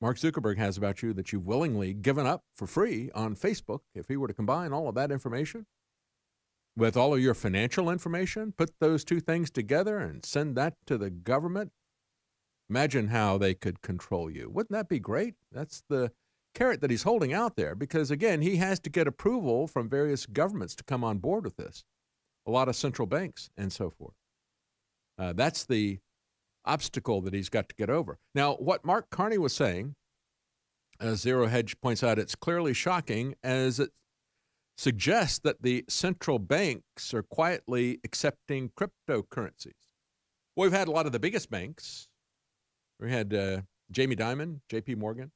Mark Zuckerberg has about you that you've willingly given up for free on Facebook, if he were to combine all of that information with all of your financial information, put those two things together and send that to the government, Imagine how they could control you. Wouldn't that be great? That's the carrot that he's holding out there because, again, he has to get approval from various governments to come on board with this, a lot of central banks and so forth. That's the obstacle that he's got to get over. Now, what Mark Carney was saying, as Zero Hedge points out, it's clearly shocking as it suggests that the central banks are quietly accepting cryptocurrencies. Well, we've had a lot of the biggest banks. We had Jamie Dimon, J.P. Morgan.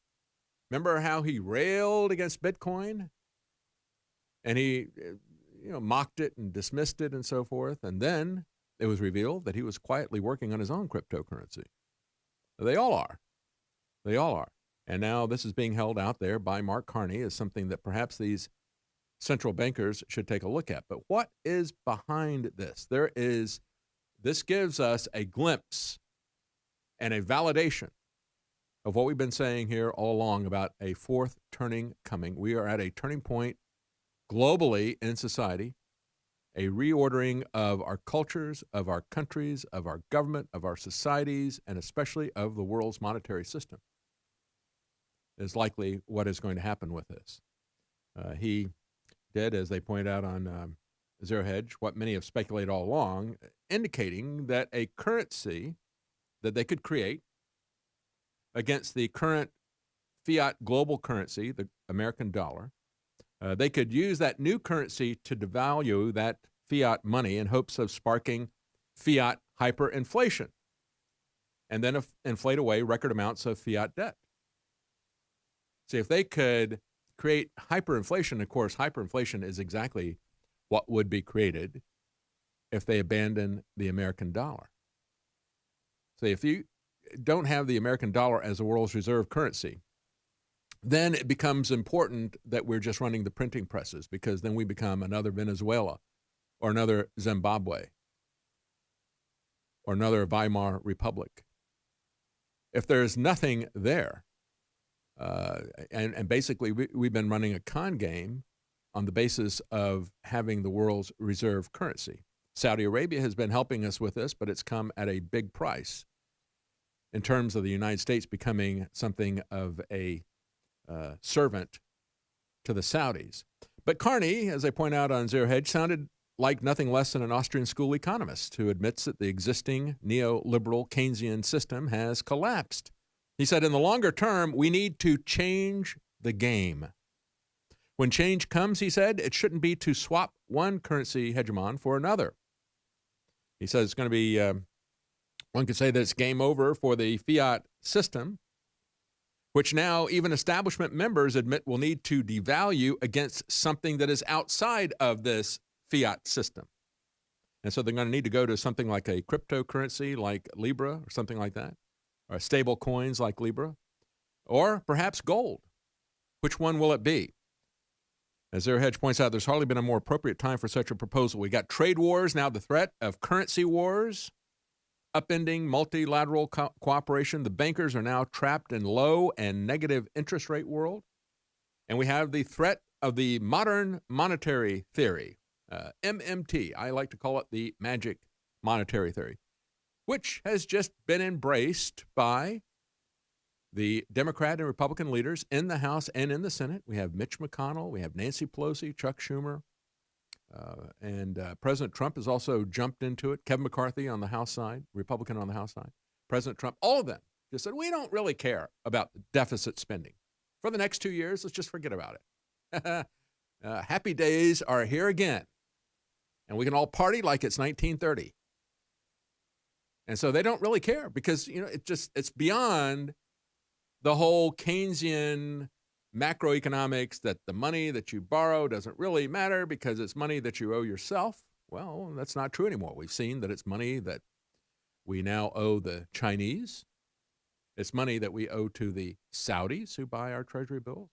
Remember how he railed against Bitcoin? And he mocked it and dismissed it and so forth. And then it was revealed that he was quietly working on his own cryptocurrency. They all are. They all are. And now this is being held out there by Mark Carney as something that perhaps these central bankers should take a look at. But what is behind this? This gives us a glimpse and a validation of what we've been saying here all along about a fourth turning coming. We are at a turning point globally in society, a reordering of our cultures, of our countries, of our government, of our societies, and especially of the world's monetary system is likely what is going to happen with this. He did, as they point out on Zero Hedge, what many have speculated all along, indicating that a currency that they could create against the current fiat global currency, the American dollar, they could use that new currency to devalue that fiat money in hopes of sparking fiat hyperinflation and then inflate away record amounts of fiat debt. See, if they could create hyperinflation, of course, hyperinflation is exactly what would be created if they abandon the American dollar. So if you don't have the American dollar as the world's reserve currency, then it becomes important that we're just running the printing presses because then we become another Venezuela or another Zimbabwe or another Weimar Republic. If there's nothing there, and basically we've been running a con game on the basis of having the world's reserve currency. Saudi Arabia has been helping us with this, but it's come at a big price in terms of the United States becoming something of a servant to the Saudis. But Carney, as I point out on Zero Hedge, sounded like nothing less than an Austrian school economist who admits that the existing neoliberal Keynesian system has collapsed. He said, in the longer term, we need to change the game. When change comes, he said, it shouldn't be to swap one currency hegemon for another. He says it's going to be, one could say that it's game over for the fiat system, which now even establishment members admit will need to devalue against something that is outside of this fiat system. And so they're going to need to go to something like a cryptocurrency like Libra or something like that, or stable coins like Libra, or perhaps gold. Which one will it be? As Zero Hedge points out, there's hardly been a more appropriate time for such a proposal. We got trade wars, now the threat of currency wars, upending multilateral cooperation. The bankers are now trapped in low and negative interest rate world. And we have the threat of the modern monetary theory, MMT. I like to call it the magic monetary theory, which has just been embraced by the Democrat and Republican leaders in the House and in the Senate. We have Mitch McConnell, we have Nancy Pelosi, Chuck Schumer, and President Trump has also jumped into it. Kevin McCarthy on the House side, Republican on the House side. President Trump, all of them just said, we don't really care about deficit spending. For the next 2 years, let's just forget about it. Happy days are here again. And we can all party like it's 1930. And so they don't really care because, it's beyond the whole Keynesian macroeconomics that the money that you borrow doesn't really matter because it's money that you owe yourself. Well, that's not true anymore. We've seen that it's money that we now owe the Chinese. It's money that we owe to the Saudis who buy our treasury bills.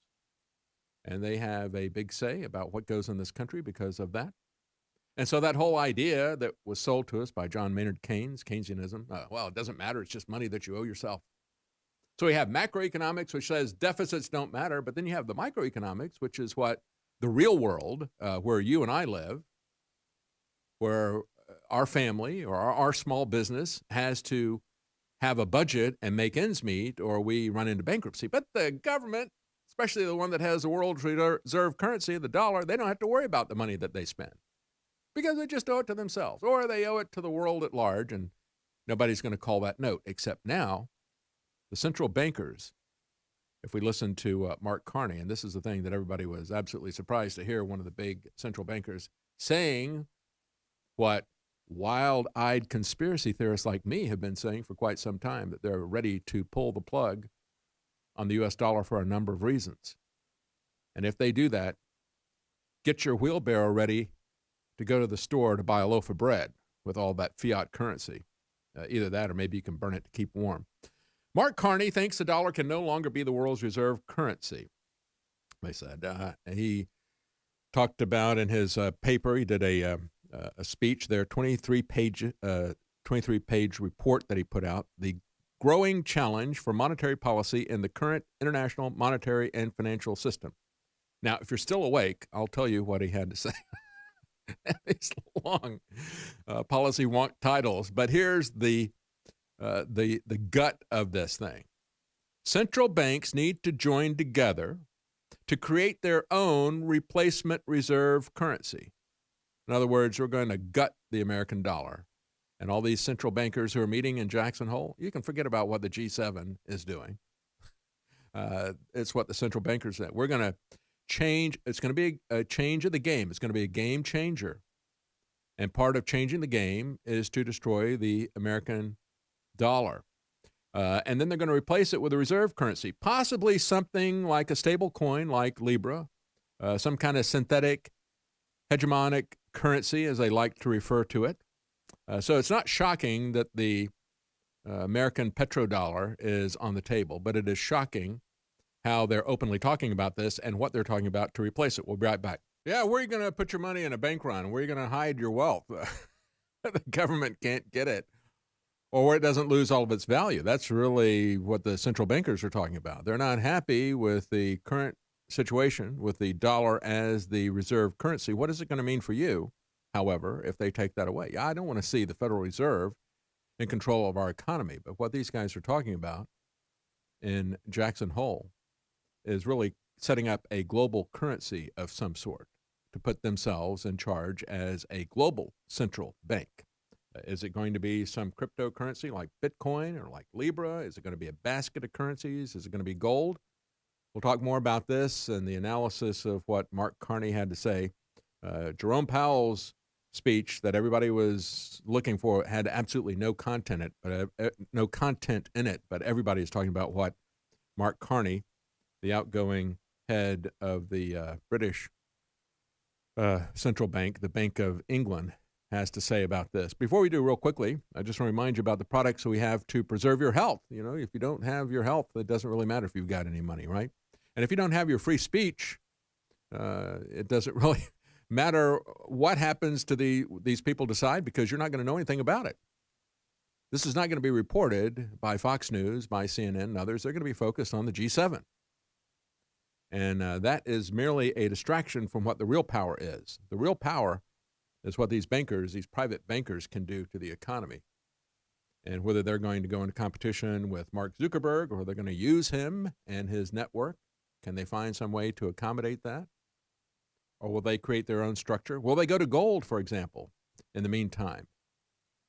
And they have a big say about what goes in this country because of that. And so that whole idea that was sold to us by John Maynard Keynes, Keynesianism, it doesn't matter. It's just money that you owe yourself. So we have macroeconomics, which says deficits don't matter, but then you have the microeconomics, which is what the real world, where you and I live, where our family or our small business has to have a budget and make ends meet, or we run into bankruptcy. But the government, especially the one that has the world's reserve currency, the dollar, they don't have to worry about the money that they spend because they just owe it to themselves, or they owe it to the world at large, and nobody's going to call that note, except now the central bankers. If we listen to Mark Carney, and this is the thing that everybody was absolutely surprised to hear, one of the big central bankers saying what wild-eyed conspiracy theorists like me have been saying for quite some time, that they're ready to pull the plug on the U.S. dollar for a number of reasons. And if they do that, get your wheelbarrow ready to go to the store to buy a loaf of bread with all that fiat currency. Either that or maybe you can burn it to keep warm. Mark Carney thinks the dollar can no longer be the world's reserve currency, they said. He talked about in his paper, he did a speech there, 23-page report that he put out, the growing challenge for monetary policy in the current international monetary and financial system. Now, if you're still awake, I'll tell you what he had to say. These long policy wonk titles, but here's the gut of this thing. Central banks need to join together to create their own replacement reserve currency. In other words, we're going to gut the American dollar. And all these central bankers who are meeting in Jackson Hole, you can forget about what the G7 is doing. It's what the central bankers said. We're going to change. It's going to be a change of the game. It's going to be a game changer. And part of changing the game is to destroy the American dollar. And then they're going to replace it with a reserve currency, possibly something like a stable coin like Libra, some kind of synthetic hegemonic currency, as they like to refer to it. So it's not shocking that the American petrodollar is on the table, but it is shocking how they're openly talking about this and what they're talking about to replace it. We'll be right back. Yeah, where are you going to put your money in a bank run? Where are you going to hide your wealth? The government can't get it, or where it doesn't lose all of its value. That's really what the central bankers are talking about. They're not happy with the current situation with the dollar as the reserve currency. What is it going to mean for you, however, if they take that away? I don't want to see the Federal Reserve in control of our economy, but what these guys are talking about in Jackson Hole is really setting up a global currency of some sort to put themselves in charge as a global central bank. Is it going to be some cryptocurrency like Bitcoin or like Libra? Is it going to be a basket of currencies? Is it going to be gold? We'll talk more about this and the analysis of what Mark Carney had to say. Jerome Powell's speech that everybody was looking for had absolutely no content in it, but everybody is talking about what Mark Carney, the outgoing head of the British central bank, the Bank of England, has to say about this. Before we do, real quickly, I just want to remind you about the products we have to preserve your health. You know, if you don't have your health, it doesn't really matter if you've got any money, right? And if you don't have your free speech, it doesn't really matter what happens to these people decide, because you're not going to know anything about it. This is not going to be reported by Fox News, by CNN, and others. They're going to be focused on the G7. And that is merely a distraction from what the real power is. The real power is what these bankers, these private bankers, can do to the economy. And whether they're going to go into competition with Mark Zuckerberg, or they're going to use him and his network, can they find some way to accommodate that? Or will they create their own structure? Will they go to gold, for example, in the meantime,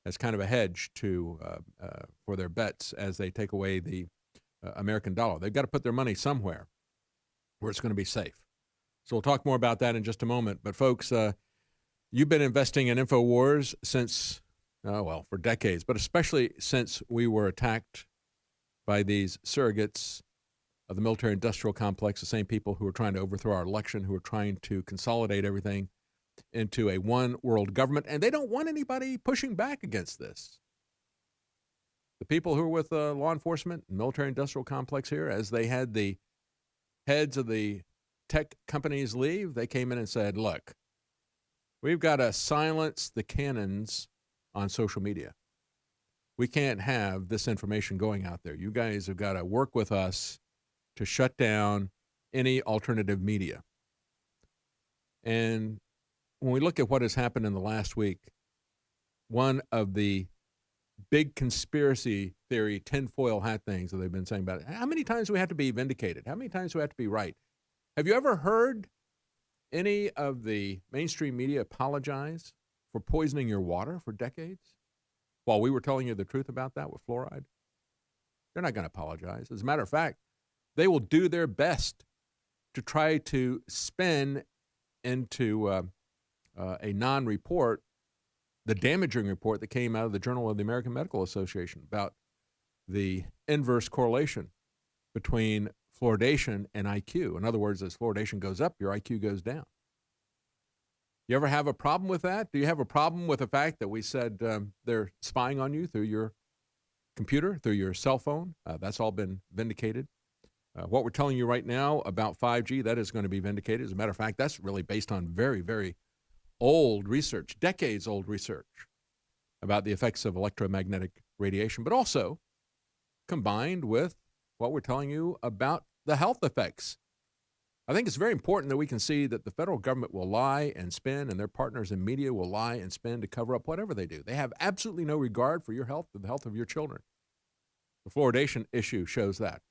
as kind of a hedge for their bets as they take away the American dollar? They've got to put their money somewhere where it's going to be safe. So we'll talk more about that in just a moment. But folks, you've been investing in InfoWars since, for decades, but especially since we were attacked by these surrogates of the military-industrial complex, the same people who are trying to overthrow our election, who are trying to consolidate everything into a one-world government, and they don't want anybody pushing back against this. The people who are with law enforcement and military-industrial complex here, as they had the heads of the tech companies leave, they came in and said, look, we've got to silence the cannons on social media. We can't have this information going out there. You guys have got to work with us to shut down any alternative media. And when we look at what has happened in the last week, one of the big conspiracy theory, tinfoil hat things that they've been saying about it. How many times do we have to be vindicated? How many times do we have to be right? Have you ever heard any of the mainstream media apologize for poisoning your water for decades while we were telling you the truth about that with fluoride? They're not going to apologize. As a matter of fact, they will do their best to try to spin into a non-report the damaging report that came out of the Journal of the American Medical Association about the inverse correlation between fluoridation and IQ. In other words, as fluoridation goes up, your IQ goes down. You ever have a problem with that? Do you have a problem with the fact that we said they're spying on you through your computer, through your cell phone? That's all been vindicated. What we're telling you right now about 5G, that is going to be vindicated. As a matter of fact, that's really based on very, very old research, decades-old research about the effects of electromagnetic radiation, but also combined with what we're telling you about the health effects. I think it's very important that we can see that the federal government will lie and spin, and their partners in media will lie and spin to cover up whatever they do. They have absolutely no regard for your health or the health of your children. The fluoridation issue shows that.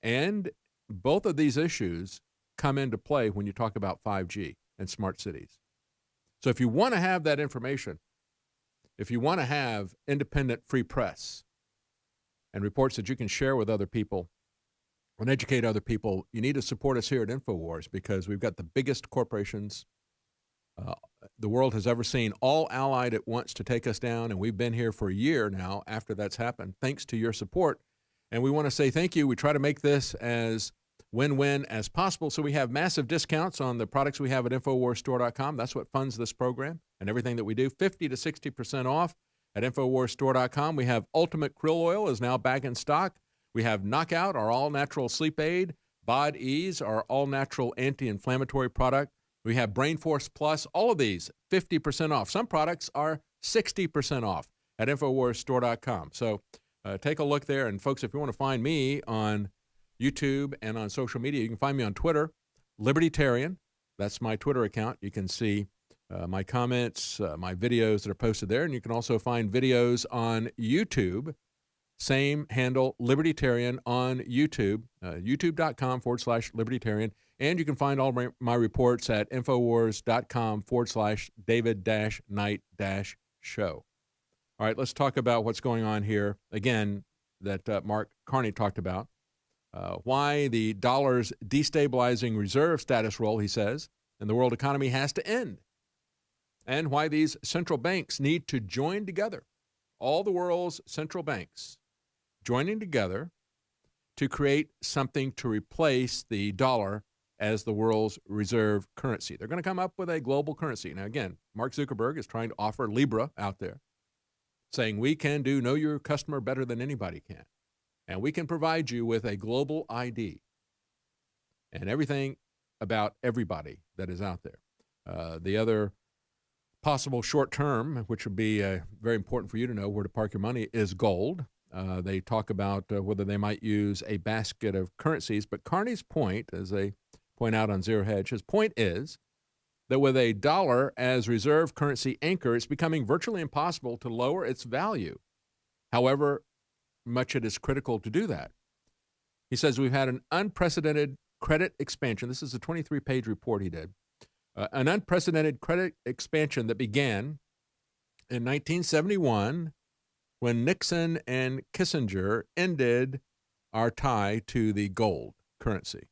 And both of these issues come into play when you talk about 5G and smart cities. So if you want to have that information, if you want to have independent free press and reports that you can share with other people and educate other people, you need to support us here at InfoWars, because we've got the biggest corporations the world has ever seen, all allied at once to take us down, and we've been here for a year now after that's happened, thanks to your support. And we want to say thank you. We try to make this as win-win as possible. So we have massive discounts on the products we have at InfoWarsStore.com. That's what funds this program and everything that we do. 50 to 60% off at InfoWarsStore.com. We have Ultimate Krill Oil is now back in stock. We have Knockout, our all-natural sleep aid. Bod Ease, our all-natural anti-inflammatory product. We have Brain Force Plus. All of these, 50% off. Some products are 60% off at InfoWarsStore.com. So take a look there. And folks, if you want to find me on YouTube and on social media, you can find me on Twitter, Libertarian. That's my Twitter account. You can see my comments, my videos that are posted there. And you can also find videos on YouTube. Same handle, Libertarian on YouTube, youtube.com/Libertarian. And you can find all my reports at Infowars.com/David-Knight-Show. All right, let's talk about what's going on here, again, that Mark Carney talked about. Why the dollar's destabilizing reserve status role, he says, in the world economy has to end. And why these central banks need to join together. All the world's central banks joining together to create something to replace the dollar as the world's reserve currency. They're going to come up with a global currency. Now, again, Mark Zuckerberg is trying to offer Libra out there, saying we can do know your customer better than anybody can. And we can provide you with a global ID and everything about everybody that is out there. The other possible short term, which would be very important for you to know where to park your money, is gold. They talk about whether they might use a basket of currencies. But Carney's point, as they point out on Zero Hedge, his point is that with a dollar as reserve currency anchor, it's becoming virtually impossible to lower its value, however much it is critical to do that. He says we've had an unprecedented credit expansion. This is a 23-page report he did. An unprecedented credit expansion that began in 1971 when Nixon and Kissinger ended our tie to the gold currency.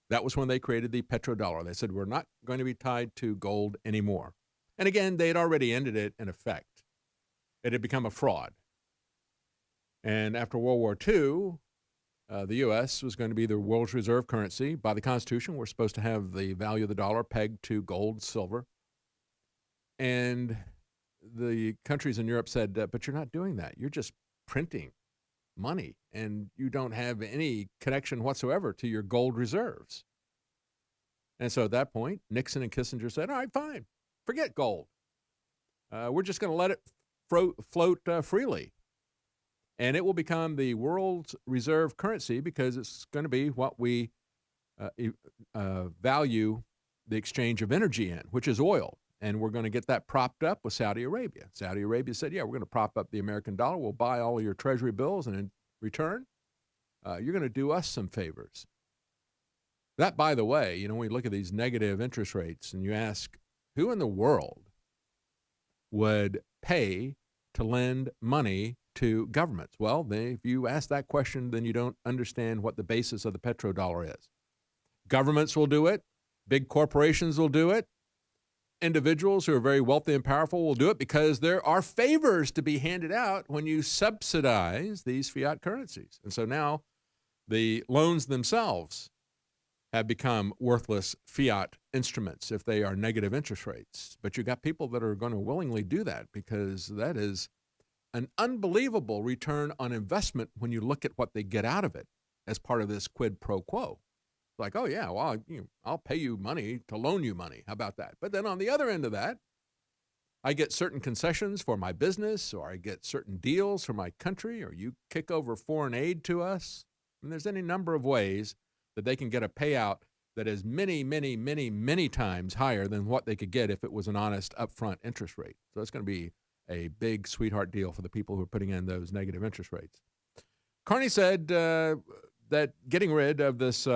That was when they created the petrodollar. They said, we're not going to be tied to gold anymore. And again, they had already ended it in effect. It had become a fraud. And after World War II, the U.S. was going to be the world's reserve currency. By the Constitution, we're supposed to have the value of the dollar pegged to gold, silver. And the countries in Europe said, but you're not doing that. You're just printing money, and you don't have any connection whatsoever to your gold reserves. And so at that point, Nixon and Kissinger said, all right, fine, forget gold. We're just going to let it float freely. And it will become the world's reserve currency because it's going to be what we value the exchange of energy in, which is oil. And we're going to get that propped up with Saudi Arabia. Saudi Arabia said, yeah, we're going to prop up the American dollar. We'll buy all of your treasury bills, and in return, you're going to do us some favors. That, by the way, you know, when you look at these negative interest rates and you ask, who in the world would pay to lend money to governments? Well, if you ask that question, then you don't understand what the basis of the petrodollar is. Governments will do it. Big corporations will do it. Individuals who are very wealthy and powerful will do it because there are favors to be handed out when you subsidize these fiat currencies. And so now the loans themselves have become worthless fiat instruments if they are negative interest rates. But you got people that are going to willingly do that because that is an unbelievable return on investment when you look at what they get out of it as part of this quid pro quo. Like, oh, yeah, well, I'll pay you money to loan you money. How about that? But then on the other end of that, I get certain concessions for my business, or I get certain deals for my country, or you kick over foreign aid to us. And there's any number of ways that they can get a payout that is many, many, many, many times higher than what they could get if it was an honest upfront interest rate. So it's going to be a big sweetheart deal for the people who are putting in those negative interest rates. Carney said that getting rid of this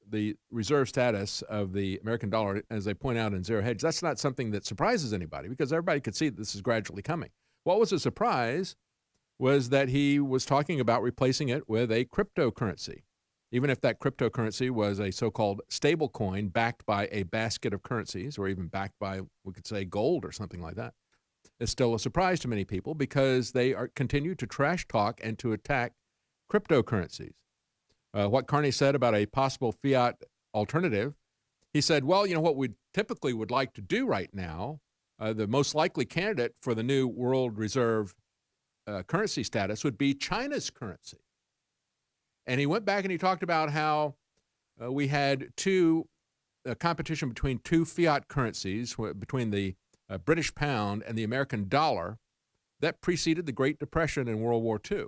the reserve status of the American dollar, as they point out in Zero Hedge, that's not something that surprises anybody because everybody could see that this is gradually coming. What was a surprise was that he was talking about replacing it with a cryptocurrency, even if that cryptocurrency was a so-called stable coin backed by a basket of currencies or even backed by, we could say, gold or something like that. It's still a surprise to many people because they continue to trash talk and to attack cryptocurrencies. What Carney said about a possible fiat alternative, he said, well, you know, what we typically would like to do right now, the most likely candidate for the new world reserve currency status would be China's currency. And he went back and he talked about how we had competition between two fiat currencies, between the British pound and the American dollar, that preceded the Great Depression in World War II.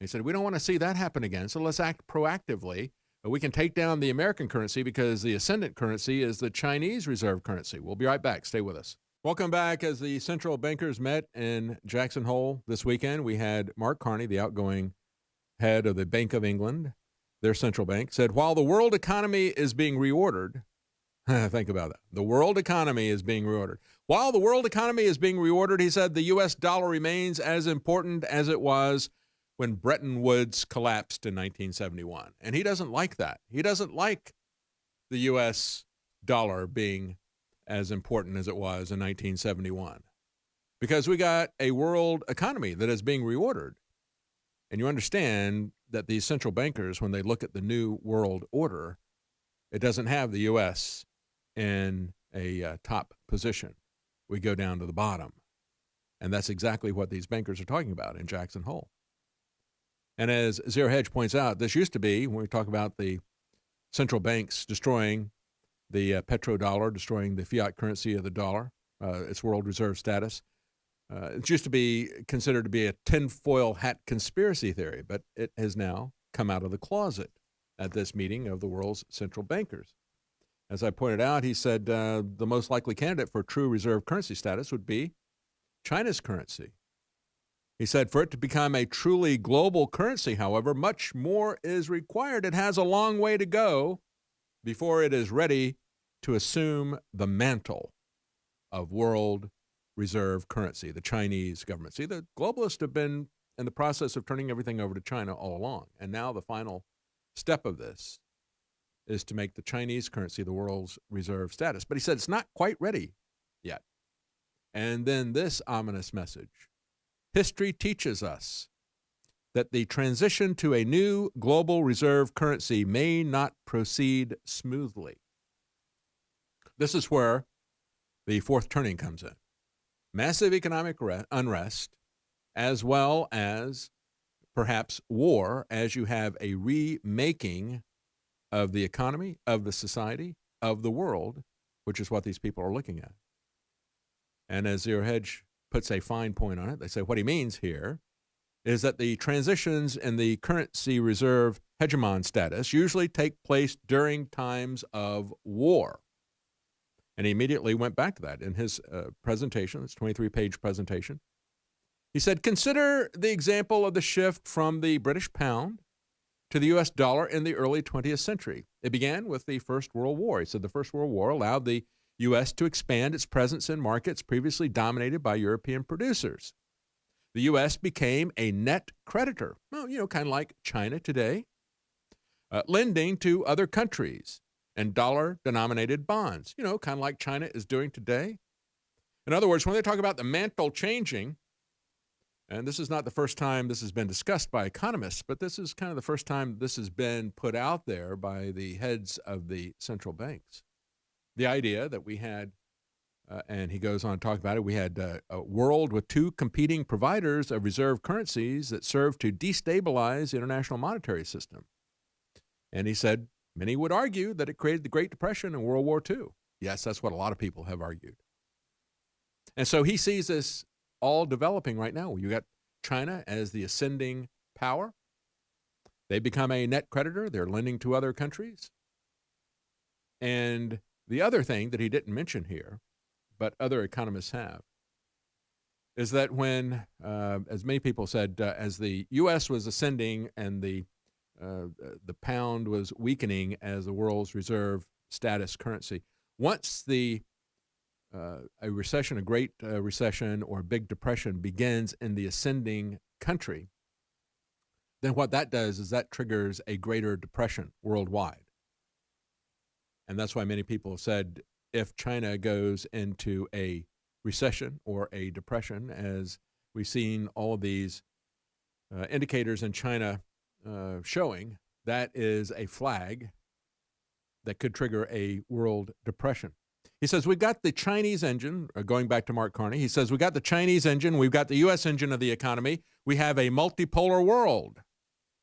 He said, we don't want to see that happen again, so let's act proactively. We can take down the American currency because the ascendant currency is the Chinese reserve currency. We'll be right back. Stay with us. Welcome back. As the central bankers met in Jackson Hole this weekend, we had Mark Carney, the outgoing head of the Bank of England, their central bank, said, while the world economy is being reordered, think about that. The world economy is being reordered. While the world economy is being reordered, he said, the U.S. dollar remains as important as it was when Bretton Woods collapsed in 1971. And he doesn't like that. He doesn't like the U.S. dollar being as important as it was in 1971 because we got a world economy that is being reordered. And you understand that these central bankers, when they look at the new world order, it doesn't have the U.S. in a top position. We go down to the bottom. And that's exactly what these bankers are talking about in Jackson Hole. And as Zero Hedge points out, this used to be, when we talk about the central banks destroying the petrodollar, destroying the fiat currency of the dollar, its world reserve status, it used to be considered to be a tinfoil hat conspiracy theory, but it has now come out of the closet at this meeting of the world's central bankers. As I pointed out, he said the most likely candidate for true reserve currency status would be China's currency. He said, for it to become a truly global currency, however, much more is required. It has a long way to go before it is ready to assume the mantle of world reserve currency, the Chinese government. See, the globalists have been in the process of turning everything over to China all along. And now the final step of this is to make the Chinese currency the world's reserve status. But he said it's not quite ready yet. And then this ominous message. History teaches us that the transition to a new global reserve currency may not proceed smoothly. This is where the fourth turning comes in. Massive economic unrest, as well as perhaps war, as you have a remaking of the economy, of the society, of the world, which is what these people are looking at. And as Zero Hedge puts a fine point on it, they say what he means here is that the transitions in the currency reserve hegemon status usually take place during times of war. And he immediately went back to that in his presentation, this 23-page presentation. He said, consider the example of the shift from the British pound to the U.S. dollar in the early 20th century. It began with the First World War. He said the First World War allowed the U.S. to expand its presence in markets previously dominated by European producers. The U.S. became a net creditor, well, kind of like China today, lending to other countries and dollar-denominated bonds, kind of like China is doing today. In other words, when they talk about the mantle changing, and this is not the first time this has been discussed by economists, but this is kind of the first time this has been put out there by the heads of the central banks. The idea that we had, and he goes on to talk about it, we had a world with two competing providers of reserve currencies that served to destabilize the international monetary system. And he said, many would argue that it created the Great Depression and World War II. Yes, that's what a lot of people have argued. And so he sees this all developing right now. You got China as the ascending power. They become a net creditor. They're lending to other countries. And the other thing that he didn't mention here, but other economists have, is that when, as many people said, as the U.S. was ascending and the pound was weakening as the world's reserve status currency. Once a recession, a great recession or a big depression begins in the ascending country, then what that does is that triggers a greater depression worldwide. And that's why many people have said if China goes into a recession or a depression, as we've seen all of these indicators in China showing, that is a flag that could trigger a world depression. He says, we've got the Chinese engine, going back to Mark Carney, he says, we got the Chinese engine, we've got the U.S. engine of the economy, we have a multipolar world.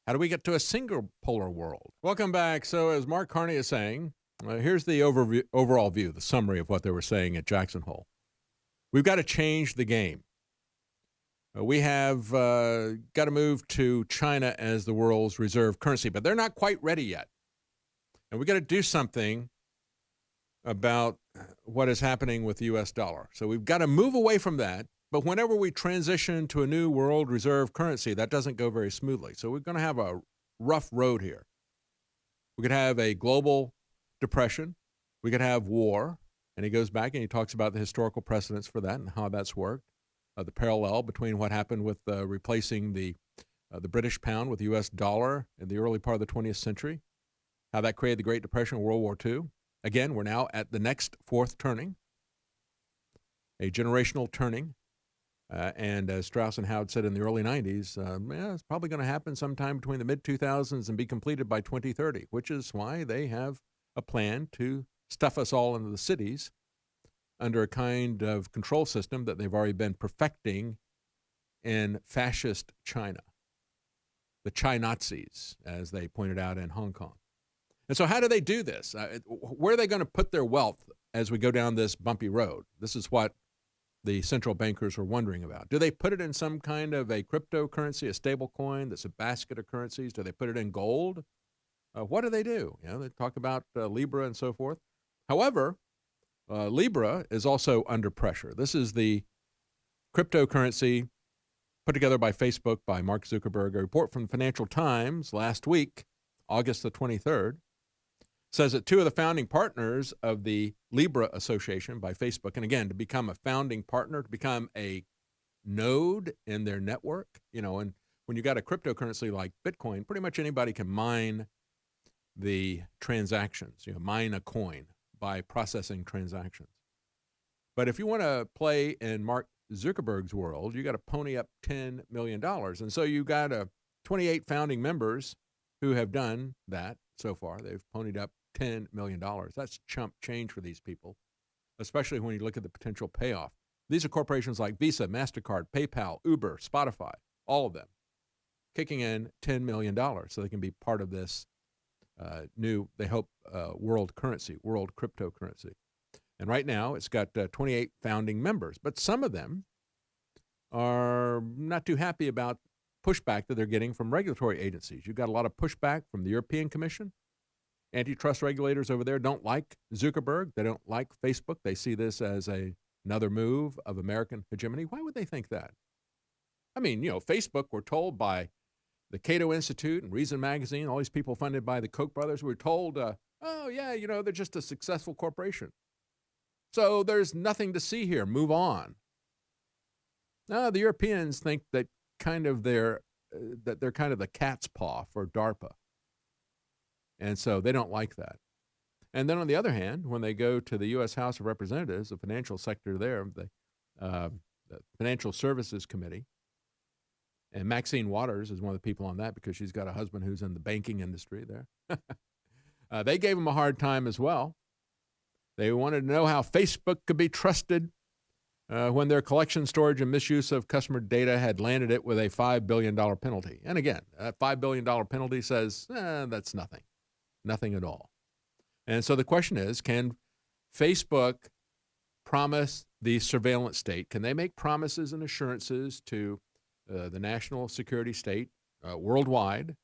How do we get to a single polar world? Welcome back. So as Mark Carney is saying, here's the overall view, the summary of what they were saying at Jackson Hole. We've got to change the game. We have got to move to China as the world's reserve currency, but they're not quite ready yet. And we've got to do something about what is happening with the U.S. dollar. So we've got to move away from that. But whenever we transition to a new world reserve currency, that doesn't go very smoothly. So we're going to have a rough road here. We could have a global depression. We could have war. And he goes back and he talks about the historical precedents for that and how that's worked. The parallel between what happened with replacing the British pound with the U.S. dollar in the early part of the 20th century, how that created the Great Depression and World War II. Again, we're now at the next fourth turning, a generational turning. And as Strauss and Howard said in the early 90s, it's probably going to happen sometime between the mid-2000s and be completed by 2030, which is why they have a plan to stuff us all into the cities under a kind of control system that they've already been perfecting in fascist China, the Chi-Nazis, as they pointed out in Hong Kong. And so how do they do this? Where are they going to put their wealth as we go down this bumpy road? This is what the central bankers were wondering about. Do they put it in some kind of a cryptocurrency, a stable coin that's a basket of currencies? Do they put it in gold? What do? They talk about Libra and so forth. However, Libra is also under pressure. This is the cryptocurrency put together by Facebook, by Mark Zuckerberg. A report from the Financial Times last week, August the 23rd, says that two of the founding partners of the Libra Association by Facebook, and again, to become a founding partner, to become a node in their network, and when you got a cryptocurrency like Bitcoin, pretty much anybody can mine the transactions, mine a coin by processing transactions. But if you want to play in Mark Zuckerberg's world, you got to pony up $10 million. And so you got 28 founding members who have done that so far. They've ponied up $10 million. That's chump change for these people, especially when you look at the potential payoff. These are corporations like Visa, MasterCard, PayPal, Uber, Spotify, all of them kicking in $10 million so they can be part of this new, they hope, world currency, world cryptocurrency. And right now it's got 28 founding members, but some of them are not too happy about pushback that they're getting from regulatory agencies. You've got a lot of pushback from the European Commission. Antitrust regulators over there don't like Zuckerberg. They don't like Facebook. They see this as another move of American hegemony. Why would they think that? I mean, Facebook, we're told by the Cato Institute and Reason Magazine, all these people funded by the Koch brothers, we're told, oh, yeah, they're just a successful corporation. So there's nothing to see here. Move on. No, the Europeans think that they're kind of the cat's paw for DARPA. And so they don't like that. And then on the other hand, when they go to the U.S. House of Representatives, the financial sector there, the Financial Services Committee, and Maxine Waters is one of the people on that because she's got a husband who's in the banking industry there. They gave them a hard time as well. They wanted to know how Facebook could be trusted when their collection, storage, and misuse of customer data had landed it with a $5 billion penalty. And again, that $5 billion penalty says, that's nothing. Nothing at all. And so the question is, can Facebook promise the surveillance state? Can they make promises and assurances to the national security state worldwide,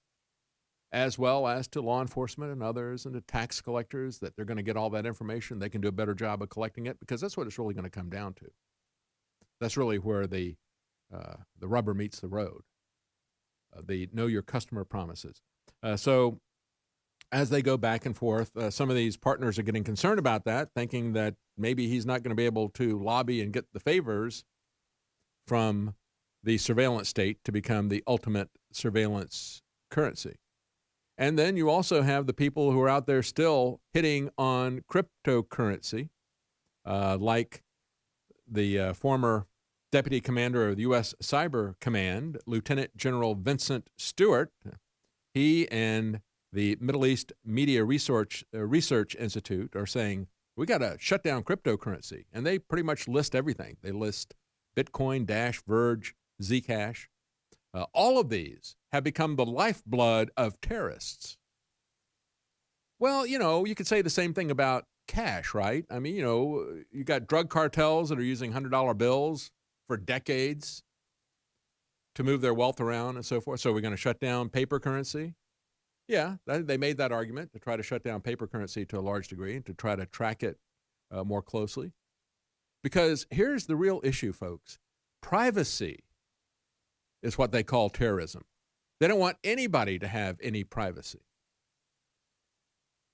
as well as to law enforcement and others and to tax collectors, that they're going to get all that information, they can do a better job of collecting it? Because that's what it's really going to come down to. That's really where the rubber meets the road, the know your customer promises. So as they go back and forth, some of these partners are getting concerned about that, thinking that maybe he's not going to be able to lobby and get the favors from the surveillance state to become the ultimate surveillance currency. And then you also have the people who are out there still hitting on cryptocurrency, like the former deputy commander of the U.S. Cyber Command, Lieutenant General Vincent Stewart. He and the Middle East Media Research Institute are saying, we got to shut down cryptocurrency. And they pretty much list everything. They list Bitcoin, Dash, Verge, Zcash. All of these have become the lifeblood of terrorists. Well, you could say the same thing about cash, right? I mean, you got drug cartels that are using $100 bills for decades to move their wealth around and so forth. So we're going to shut down paper currency? Yeah, they made that argument to try to shut down paper currency to a large degree and to try to track it more closely. Because here's the real issue, folks. Privacy is what they call terrorism. They don't want anybody to have any privacy.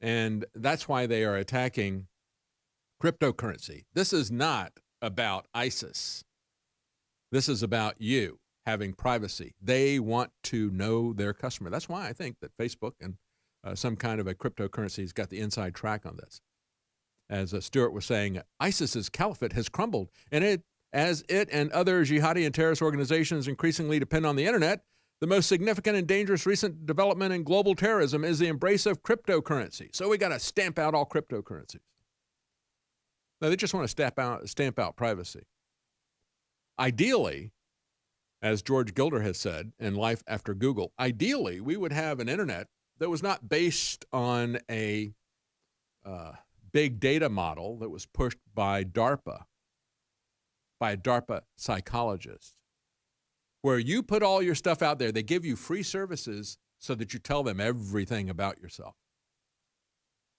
And that's why they are attacking cryptocurrency. This is not about ISIS. This is about you having privacy. They want to know their customer. That's why I think that Facebook and some kind of a cryptocurrency has got the inside track on this. As Stewart was saying, ISIS's caliphate has crumbled, and as it and other jihadi and terrorist organizations increasingly depend on the internet, the most significant and dangerous recent development in global terrorism is the embrace of cryptocurrency. So we got to stamp out all cryptocurrencies. No, they just want to stamp out privacy. Ideally, as George Gilder has said in Life After Google, ideally we would have an internet that was not based on a big data model that was pushed by a DARPA psychologist, where you put all your stuff out there. They give you free services so that you tell them everything about yourself.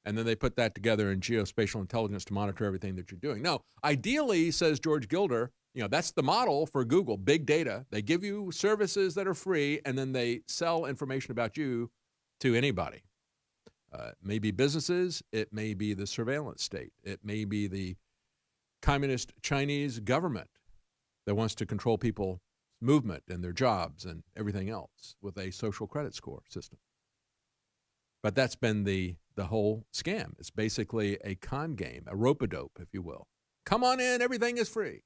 And then they put that together in geospatial intelligence to monitor everything that you're doing. No, ideally, says George Gilder, that's the model for Google, big data. They give you services that are free, and then they sell information about you to anybody. It may be businesses. It may be the surveillance state. It may be the communist Chinese government that wants to control people's movement and their jobs and everything else with a social credit score system. But that's been the whole scam. It's basically a con game, a rope-a-dope, if you will. Come on in, everything is free.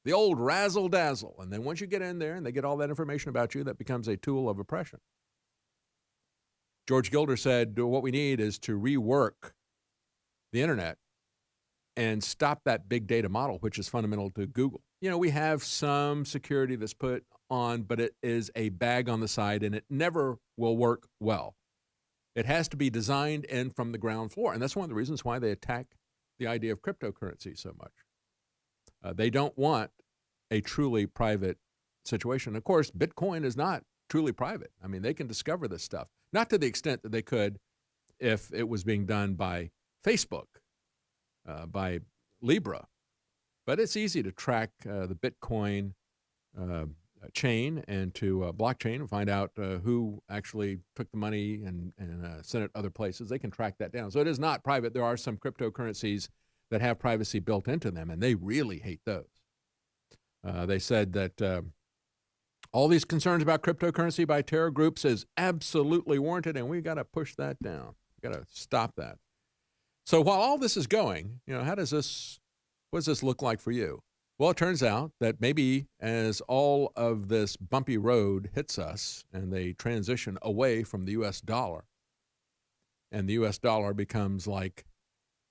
The old razzle-dazzle. And then once you get in there and they get all that information about you, that becomes a tool of oppression. George Gilder said, what we need is to rework the internet and stop that big data model, which is fundamental to Google. We have some security that's put on, but it is a bag on the side, and it never will work well. It has to be designed in from the ground floor, and that's one of the reasons why they attack the idea of cryptocurrency so much. They don't want a truly private situation. Of course, Bitcoin is not truly private. I mean, they can discover this stuff, not to the extent that they could if it was being done by Facebook, by Libra. But it's easy to track the Bitcoin chain and to blockchain and find out who actually took the money and sent it other places. They can track that down. So it is not private. There are some cryptocurrencies that have privacy built into them, and they really hate those. They said that all these concerns about cryptocurrency by terror groups is absolutely warranted, and we got to push that down. We got to stop that. So while all this is going, what does this look like for you? Well, it turns out that maybe as all of this bumpy road hits us and they transition away from the U.S. dollar, and the U.S. dollar becomes like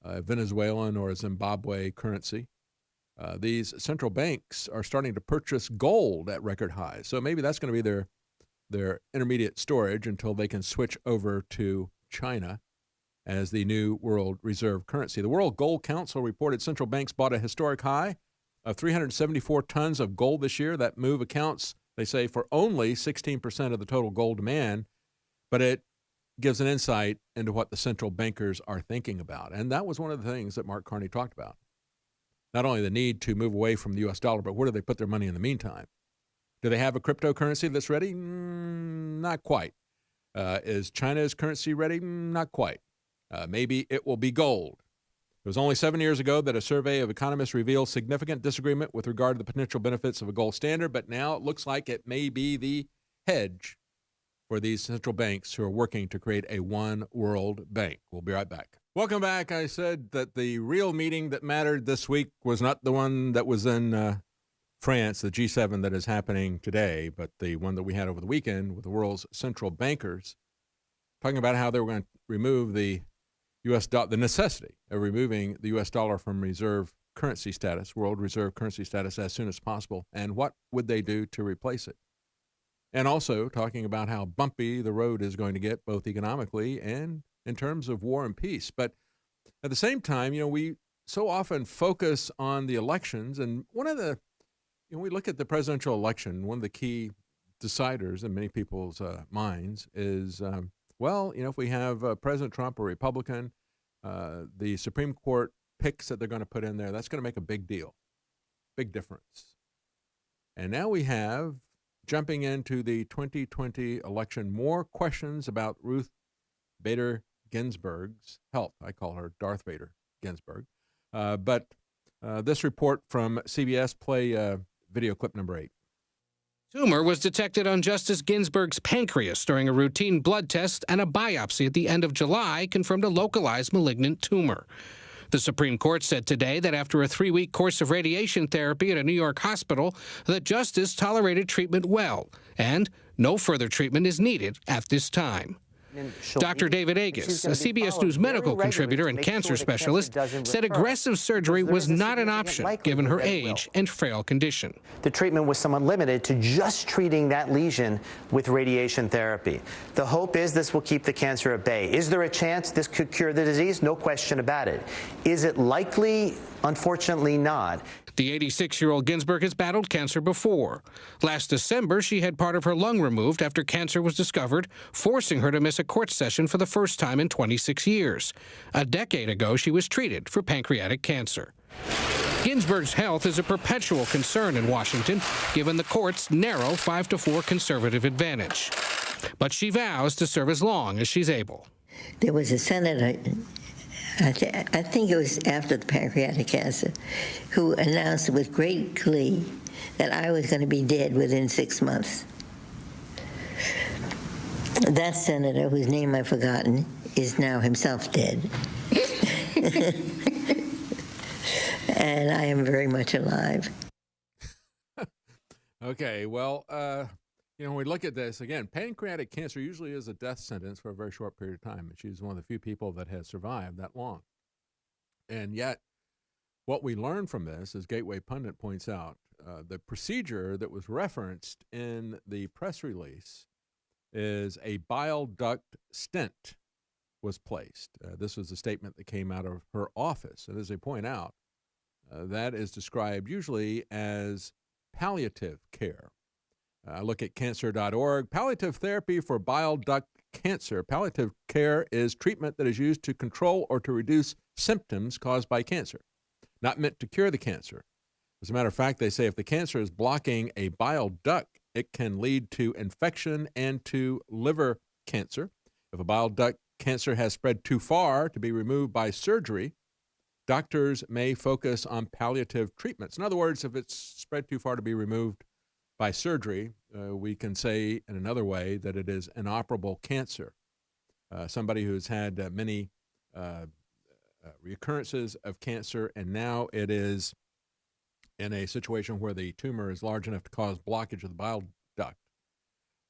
a Venezuelan or a Zimbabwe currency, these central banks are starting to purchase gold at record highs. So maybe that's going to be their intermediate storage until they can switch over to China as the new world reserve currency. The World Gold Council reported central banks bought a historic high of 374 tons of gold this year. That move accounts, they say, for only 16% of the total gold demand, but it gives an insight into what the central bankers are thinking about. And that was one of the things that Mark Carney talked about. Not only the need to move away from the U.S. dollar, but where do they put their money in the meantime? Do they have a cryptocurrency that's ready? Not quite. Is China's currency ready? Not quite. Maybe it will be gold. It was only 7 years ago that a survey of economists revealed significant disagreement with regard to the potential benefits of a gold standard, but now it looks like it may be the hedge for these central banks who are working to create a one world bank. We'll be right back. Welcome back. I said that the real meeting that mattered this week was not the one that was in France, the G7 that is happening today, but the one that we had over the weekend with the world's central bankers, talking about how they were going to remove the U.S. dollar, the necessity of removing the U.S. dollar from reserve currency status, world reserve currency status, as soon as possible, and what would they do to replace it? And also talking about how bumpy the road is going to get, both economically and in terms of war and peace. But at the same time, we so often focus on the elections, and one of the, we look at the presidential election, one of the key deciders in many people's minds is, if we have President Trump a Republican, the Supreme Court picks that they're going to put in there, that's going to make a big deal, big difference. And now we have, jumping into the 2020 election, more questions about Ruth Bader Ginsburg's health. I call her Darth Vader Ginsburg. But this report from CBS, play video clip number 8. Tumor was detected on Justice Ginsburg's pancreas during a routine blood test, and a biopsy at the end of July confirmed a localized malignant tumor. The Supreme Court said today that after a 3-week course of radiation therapy at a New York hospital, the justice tolerated treatment well, and no further treatment is needed at this time. Dr. David Agus, a CBS News medical contributor and cancer specialist, said aggressive surgery was not an option given her age and frail condition. The treatment was somewhat limited to just treating that lesion with radiation therapy. The hope is this will keep the cancer at bay. Is there a chance this could cure the disease? No question about it. Is it likely? Unfortunately not. The 86-year-old Ginsburg has battled cancer before. Last December, she had part of her lung removed after cancer was discovered, forcing her to miss a court session for the first time in 26 years. A decade ago, she was treated for pancreatic cancer. Ginsburg's health is a perpetual concern in Washington, given the court's narrow 5-4 conservative advantage. But she vows to serve as long as she's able. There was a senator, I think it was after the pancreatic cancer, who announced with great glee that I was going to be dead within 6 months. That senator, whose name I've forgotten, is now himself dead. And I am very much alive. Okay, well, when we look at this, again, pancreatic cancer usually is a death sentence for a very short period of time. And she's one of the few people that has survived that long. And yet, what we learn from this, as Gateway Pundit points out, the procedure that was referenced in the press release is a bile duct stent was placed. This was a statement that came out of her office. And as they point out, that is described usually as palliative care. Look at cancer.org. Palliative therapy for bile duct cancer. Palliative care is treatment that is used to control or to reduce symptoms caused by cancer, not meant to cure the cancer. As a matter of fact, they say if the cancer is blocking a bile duct, it can lead to infection and to liver cancer. If a bile duct cancer has spread too far to be removed by surgery, doctors may focus on palliative treatments. In other words, if it's spread too far to be removed by surgery, we can say in another way that it is inoperable cancer. Somebody who's had many recurrences of cancer, and now it is in a situation where the tumor is large enough to cause blockage of the bile duct,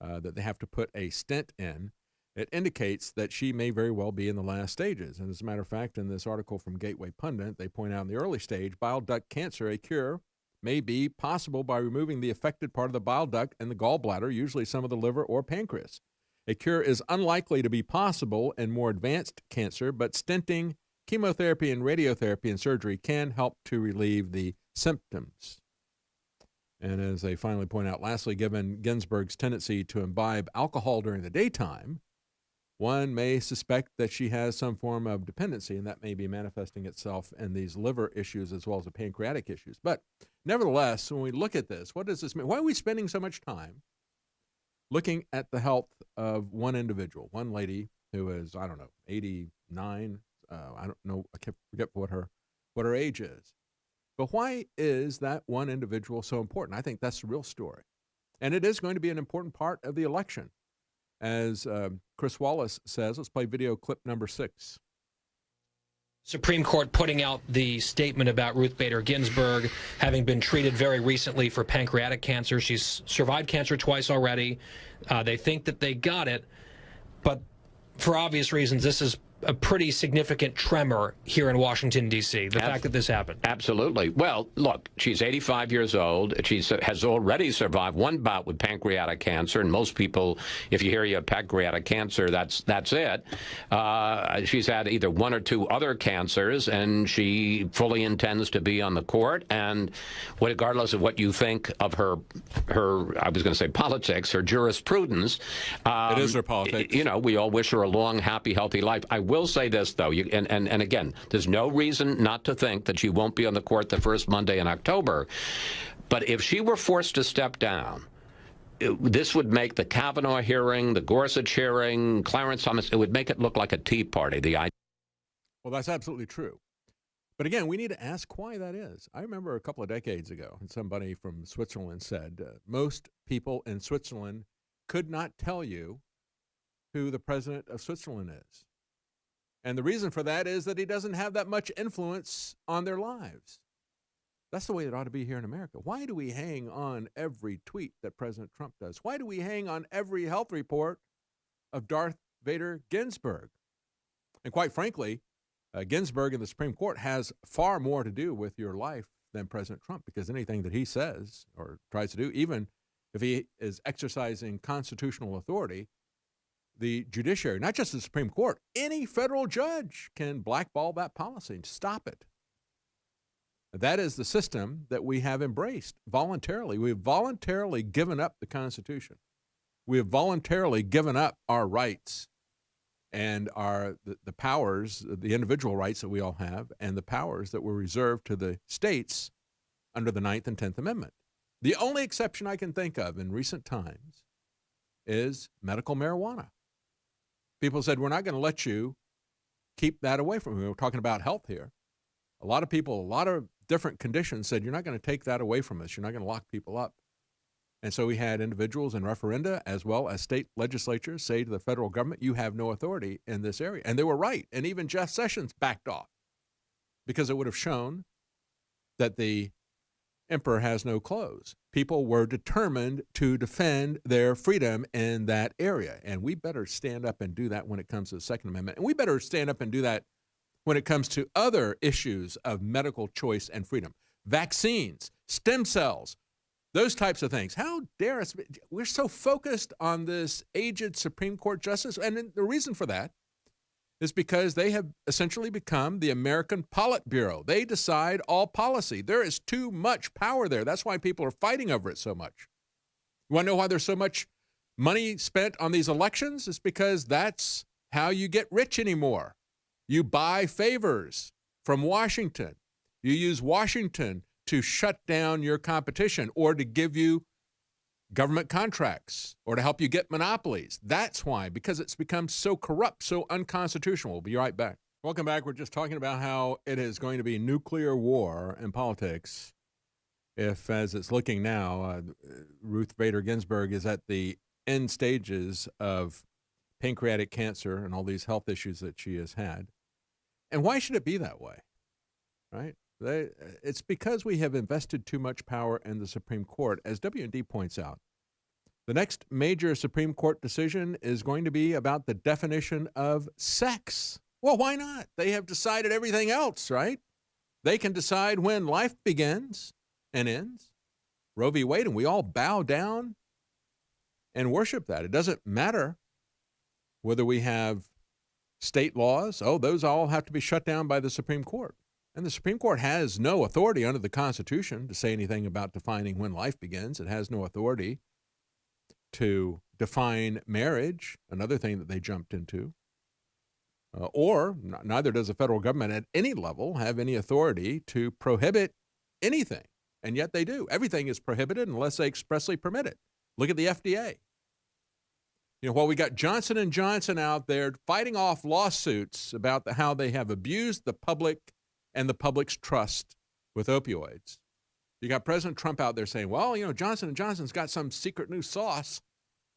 that they have to put a stent in. It indicates that she may very well be in the last stages. And as a matter of fact, in this article from Gateway Pundit, they point out in the early stage, bile duct cancer, a cure may be possible by removing the affected part of the bile duct and the gallbladder, usually some of the liver or pancreas. A cure is unlikely to be possible in more advanced cancer, but stenting, chemotherapy, and radiotherapy and surgery can help to relieve the symptoms. And as they finally point out, lastly, given Ginsburg's tendency to imbibe alcohol during the daytime, one may suspect that she has some form of dependency, and that may be manifesting itself in these liver issues as well as the pancreatic issues. But nevertheless, when we look at this, what does this mean? Why are we spending so much time looking at the health of one individual, one lady who is, 89? I don't know, I forget what her age is. But why is that one individual so important? I think that's the real story. And it is going to be an important part of the election. As Chris Wallace says, let's play video clip number 6. Supreme Court putting out the statement about Ruth Bader Ginsburg having been treated very recently for pancreatic cancer. She's survived cancer twice already. They think that they got it, but for obvious reasons, this is a pretty significant tremor here in Washington, D.C., the fact that this happened. Absolutely. Well, look, she's 85 years old. She has already survived one bout with pancreatic cancer, and most people, if you hear you have pancreatic cancer, that's it. She's had either one or two other cancers, and she fully intends to be on the court, and regardless of what you think of her I was going to say politics, her jurisprudence. It is her politics. You know, we all wish her a long, happy, healthy life. I will say this, though, and again, there's no reason not to think that she won't be on the court the first Monday in October. But if she were forced to step down, this would make the Kavanaugh hearing, the Gorsuch hearing, Clarence Thomas, it would make it look like a Tea Party. Well, that's absolutely true. But again, we need to ask why that is. I remember a couple of decades ago, and somebody from Switzerland said, most people in Switzerland could not tell you who the president of Switzerland is. And the reason for that is that he doesn't have that much influence on their lives. That's the way it ought to be here in America. Why do we hang on every tweet that President Trump does? Why do we hang on every health report of Darth Vader Ginsburg? And quite frankly, Ginsburg in the Supreme Court has far more to do with your life than President Trump, because anything that he says or tries to do, even if he is exercising constitutional authority, the judiciary, not just the Supreme Court, any federal judge can blackball that policy and stop it. That is the system that we have embraced voluntarily. We have voluntarily given up the Constitution. We have voluntarily given up our rights and the powers, the individual rights that we all have, and the powers that were reserved to the states under the 9th and 10th Amendment. The only exception I can think of in recent times is medical marijuana. People said, we're not going to let you keep that away from you. We're talking about health here. A lot of people, a lot of different conditions said, you're not going to take that away from us. You're not going to lock people up. And so we had individuals in referenda as well as state legislatures say to the federal government, you have no authority in this area. And they were right. And even Jeff Sessions backed off because it would have shown that the emperor has no clothes. People were determined to defend their freedom in that area. And we better stand up and do that when it comes to the Second Amendment. And we better stand up and do that when it comes to other issues of medical choice and freedom. Vaccines, stem cells, those types of things. How dare us? We're so focused on this aged Supreme Court justice. And the reason for that is because they have essentially become the American Politburo. They decide all policy. There is too much power there. That's why people are fighting over it so much. You want to know why there's so much money spent on these elections is because that's how you get rich anymore. You buy favors from Washington. You use Washington to shut down your competition or to give you government contracts or to help you get monopolies. That's why, because it's become so corrupt, so unconstitutional. We'll be right back. Welcome back. We're just talking about how it is going to be nuclear war in politics if, as it's looking now, Ruth Bader Ginsburg is at the end stages of pancreatic cancer and all these health issues that she has had. And why should it be that way, right? It's because we have invested too much power in the Supreme Court. As W&D points out, the next major Supreme Court decision is going to be about the definition of sex. Well, why not? They have decided everything else, right? They can decide when life begins and ends. Roe v. Wade, and we all bow down and worship that. It doesn't matter whether we have state laws. Oh, those all have to be shut down by the Supreme Court. And the Supreme Court has no authority under the Constitution to say anything about defining when life begins. It has no authority to define marriage, another thing that they jumped into. Neither does the federal government at any level have any authority to prohibit anything. And yet they do. Everything is prohibited unless they expressly permit it. Look at the FDA. While we got Johnson & Johnson out there fighting off lawsuits about how they have abused the public and the public's trust with opioids, you got President Trump out there saying, well, Johnson & Johnson's got some secret new sauce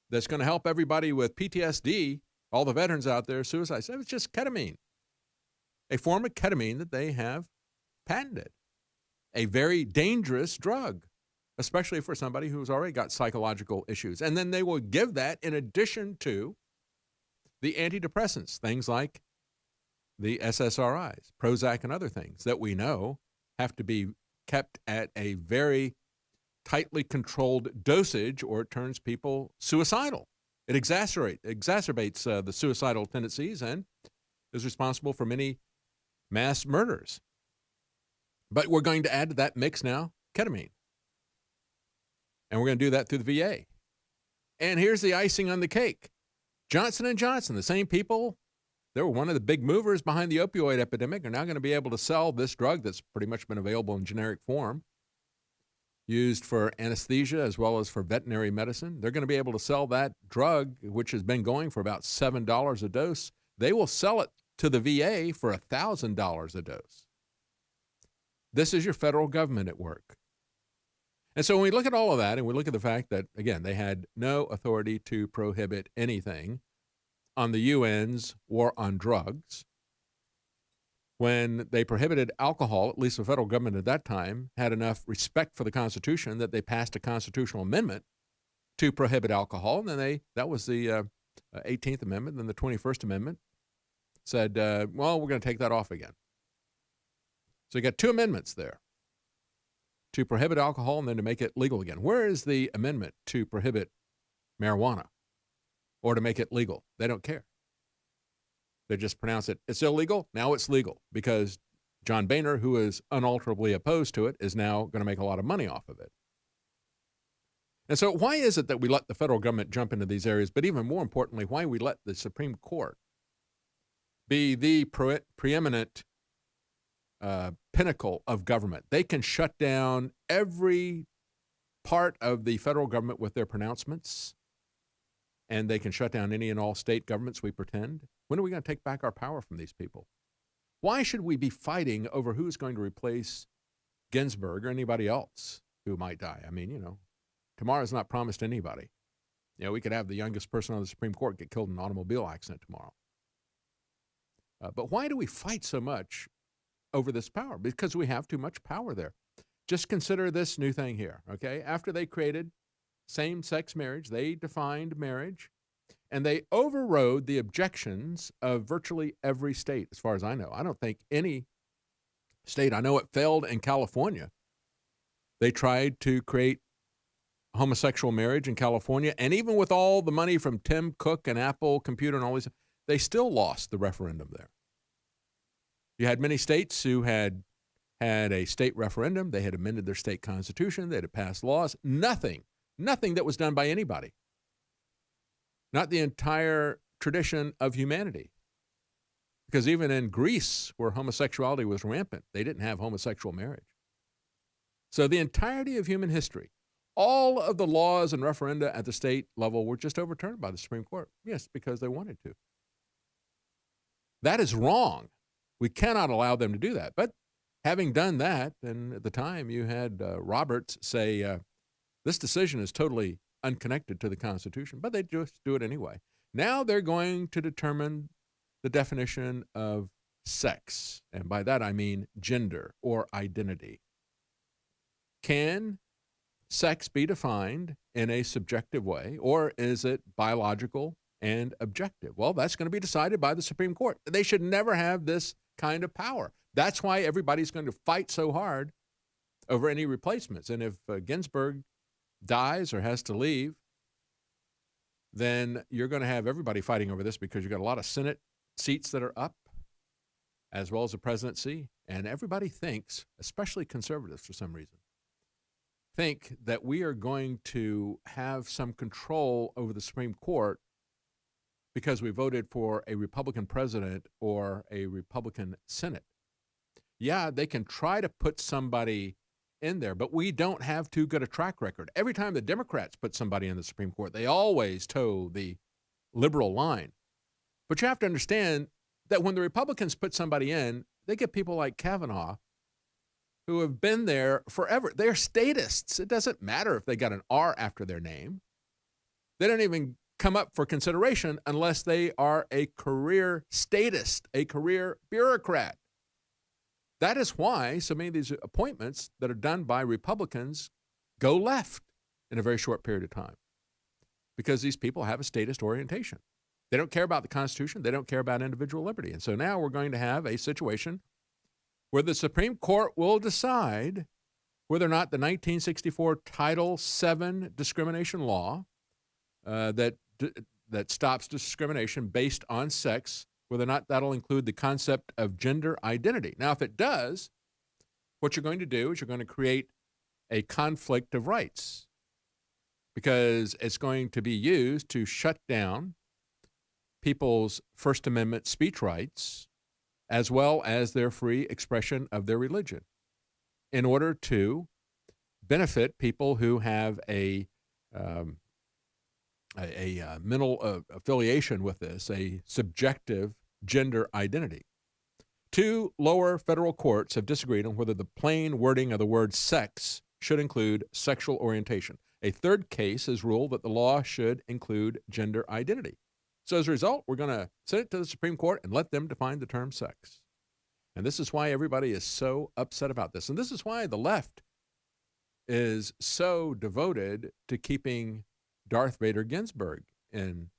that's going to help everybody with PTSD, all the veterans out there, suicide. It's just ketamine, a form of ketamine that they have patented, a very dangerous drug, especially for somebody who's already got psychological issues. And then they will give that in addition to the antidepressants, things like the SSRIs, Prozac, and other things that we know have to be kept at a very tightly controlled dosage or it turns people suicidal. It exacerbates the suicidal tendencies and is responsible for many mass murders. But we're going to add to that mix now ketamine. And we're going to do that through the VA. And here's the icing on the cake. Johnson & Johnson, the same people, they were one of the big movers behind the opioid epidemic, are now going to be able to sell this drug that's pretty much been available in generic form, used for anesthesia as well as for veterinary medicine. They're going to be able to sell that drug, which has been going for about $7 a dose. They will sell it to the VA for $1,000 a dose. This is your federal government at work. And so when we look at all of that and we look at the fact that, again, they had no authority to prohibit anything on the UN's war on drugs, when they prohibited alcohol, at least the federal government at that time had enough respect for the Constitution that they passed a constitutional amendment to prohibit alcohol. And then that was the 18th Amendment. Then the 21st Amendment said, well, we're going to take that off again. So you got two amendments there, to prohibit alcohol and then to make it legal again. Where is the amendment to prohibit marijuana or to make it legal? They don't care. They just pronounce it, it's illegal, now it's legal, because John Boehner, who is unalterably opposed to it, is now going to make a lot of money off of it. And so why is it that we let the federal government jump into these areas, but even more importantly, why we let the Supreme Court be the preeminent pinnacle of government? They can shut down every part of the federal government with their pronouncements, and they can shut down any and all state governments, we pretend. When are we going to take back our power from these people? Why should we be fighting over who's going to replace Ginsburg or anybody else who might die? I mean, tomorrow's not promised to anybody. We could have the youngest person on the Supreme Court get killed in an automobile accident tomorrow. But why do we fight so much over this power? Because we have too much power there. Just consider this new thing here, okay? After they created same-sex marriage, they defined marriage, and they overrode the objections of virtually every state, as far as I know. I don't think any state, I know it failed in California. They tried to create homosexual marriage in California, and even with all the money from Tim Cook and Apple Computer and all these, they still lost the referendum there. You had many states who had a state referendum. They had amended their state constitution. They had passed laws. Nothing that was done by anybody not the entire tradition of humanity. Because even in Greece, where homosexuality was rampant, they didn't have homosexual marriage. So the entirety of human history, all of the laws and referenda at the state level were just overturned by the Supreme Court. Yes, because they wanted to. That is wrong. We cannot allow them to do that. But having done that, and at the time you had Roberts say, this decision is totally unconnected to the Constitution, but they just do it anyway. Now they're going to determine the definition of sex, and by that I mean gender or identity. Can sex be defined in a subjective way, or is it biological and objective? Well, that's going to be decided by the Supreme Court. They should never have this kind of power. That's why everybody's going to fight so hard over any replacements. And if Ginsburg dies or has to leave, then you're going to have everybody fighting over this, because you've got a lot of Senate seats that are up, as well as the presidency. And everybody thinks, especially conservatives for some reason, think that we are going to have some control over the Supreme Court because we voted for a Republican president or a Republican Senate. Yeah, they can try to put somebody in there, but we don't have too good a track record. Every time the Democrats put somebody in the Supreme Court, they always toe the liberal line. But you have to understand that when the Republicans put somebody in, they get people like Kavanaugh who have been there forever. They're statists. It doesn't matter if they got an R after their name. They don't even come up for consideration unless they are a career statist, a career bureaucrat. That is why so many of these appointments that are done by Republicans go left in a very short period of time, because these people have a statist orientation. They don't care about the Constitution. They don't care about individual liberty. And so now we're going to have a situation where the Supreme Court will decide whether or not the 1964 Title VII discrimination law that stops discrimination based on sex, whether or not that'll include the concept of gender identity. Now, if it does, what you're going to do is you're going to create a conflict of rights, because it's going to be used to shut down people's First Amendment speech rights, as well as their free expression of their religion, in order to benefit people who have a mental affiliation with this, a subjective gender identity. Two lower federal courts have disagreed on whether the plain wording of the word sex should include sexual orientation. A third case has ruled that the law should include gender identity. So as a result, we're going to send it to the Supreme Court and let them define the term sex. And this is why everybody is so upset about this. And this is why the left is so devoted to keeping Darth Vader Ginsburg in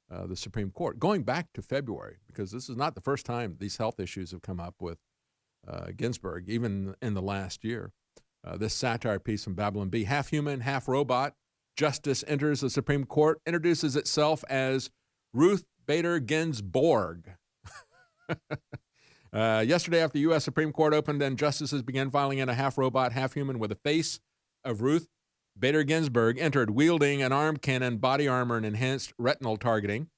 the Supreme Court, going back to February, because this is not the first time these health issues have come up with Ginsburg, even in the last year. This satire piece from Babylon Bee, half human, half robot, justice enters the Supreme Court, introduces itself as Ruth Bader Ginsburg. Yesterday, after the U.S. Supreme Court opened and justices began filing in, a half-robot, half-human with the face of Ruth Bader Ginsburg entered, wielding an arm cannon, body armor, and enhanced retinal targeting.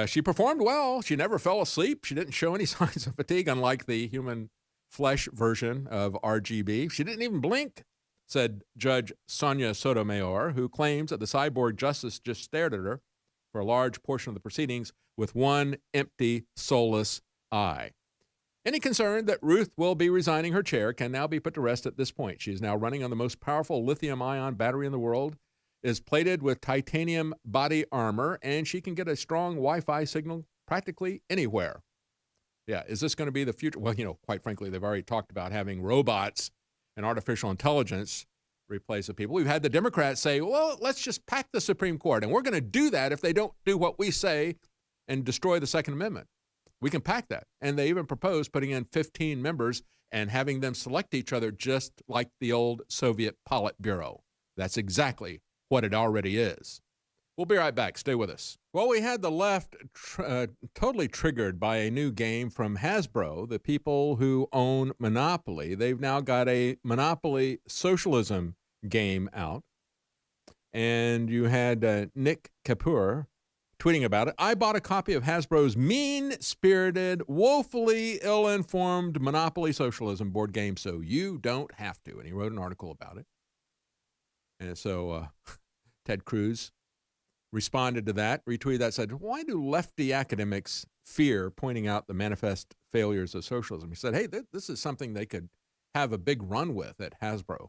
She performed well. She never fell asleep. She didn't show any signs of fatigue, unlike the human flesh version of RGB. She didn't even blink, said Judge Sonia Sotomayor, who claims that the cyborg justice just stared at her for a large portion of the proceedings with one empty, soulless eye. Any concern that Ruth will be resigning her chair can now be put to rest at this point. She is now running on the most powerful lithium-ion battery in the world, is plated with titanium body armor, and she can get a strong Wi-Fi signal practically anywhere. Yeah, is this going to be the future? Well, quite frankly, they've already talked about having robots and artificial intelligence replace the people. We've had the Democrats say, well, let's just pack the Supreme Court, and we're going to do that if they don't do what we say and destroy the Second Amendment. We can pack that. And they even proposed putting in 15 members and having them select each other just like the old Soviet Politburo. That's exactly what it already is. We'll be right back. Stay with us. Well, we had the left totally triggered by a new game from Hasbro, the people who own Monopoly. They've now got a Monopoly socialism game out. And you had Nick Kapoor tweeting about it. I bought a copy of Hasbro's mean-spirited, woefully ill-informed Monopoly Socialism board game, so you don't have to. And he wrote an article about it. And so Ted Cruz responded to that, retweeted that, said, why do lefty academics fear pointing out the manifest failures of socialism? He said, hey, this is something they could have a big run with at Hasbro.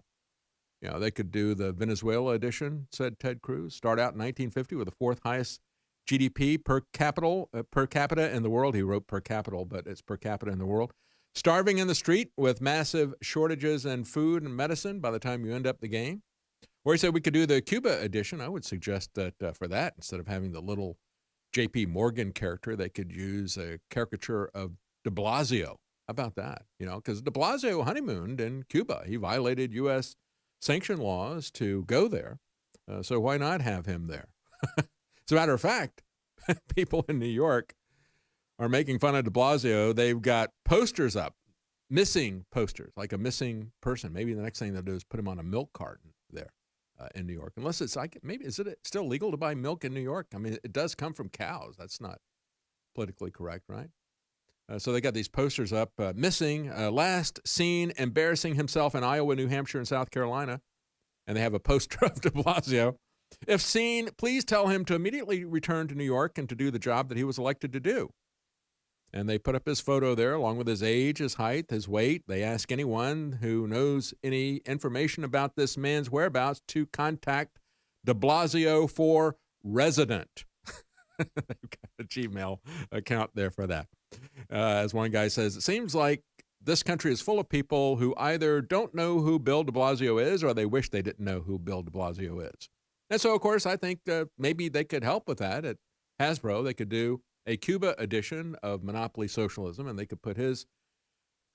You know, they could do the Venezuela edition, said Ted Cruz, start out in 1950 with the fourth highest GDP per capita in the world. He wrote per capita, but it's per capita in the world. Starving in the street with massive shortages in food and medicine by the time you end up the game. Or he said we could do the Cuba edition. I would suggest that for that, instead of having the little J.P. Morgan character, they could use a caricature of de Blasio. How about that? You know, because de Blasio honeymooned in Cuba. He violated U.S. sanction laws to go there. So why not have him there? As a matter of fact, people in New York are making fun of de Blasio. They've got posters up, missing posters, like a missing person. Maybe the next thing they'll do is put him on a milk carton there in New York. Unless it's like, maybe, is it still legal to buy milk in New York? I mean, it does come from cows. That's not politically correct, right? So they got these posters up, missing, last seen embarrassing himself in Iowa, New Hampshire, and South Carolina. And they have a poster of de Blasio. If seen, please tell him to immediately return to New York and to do the job that he was elected to do. And they put up his photo there along with his age, his height, his weight. They ask anyone who knows any information about this man's whereabouts to contact de Blasio for resident. They've got a Gmail account there for that. As one guy says, it seems like this country is full of people who either don't know who Bill de Blasio is or they wish they didn't know who Bill de Blasio is. And so, of course, I think maybe they could help with that at Hasbro. They could do a Cuba edition of Monopoly Socialism, and they could put his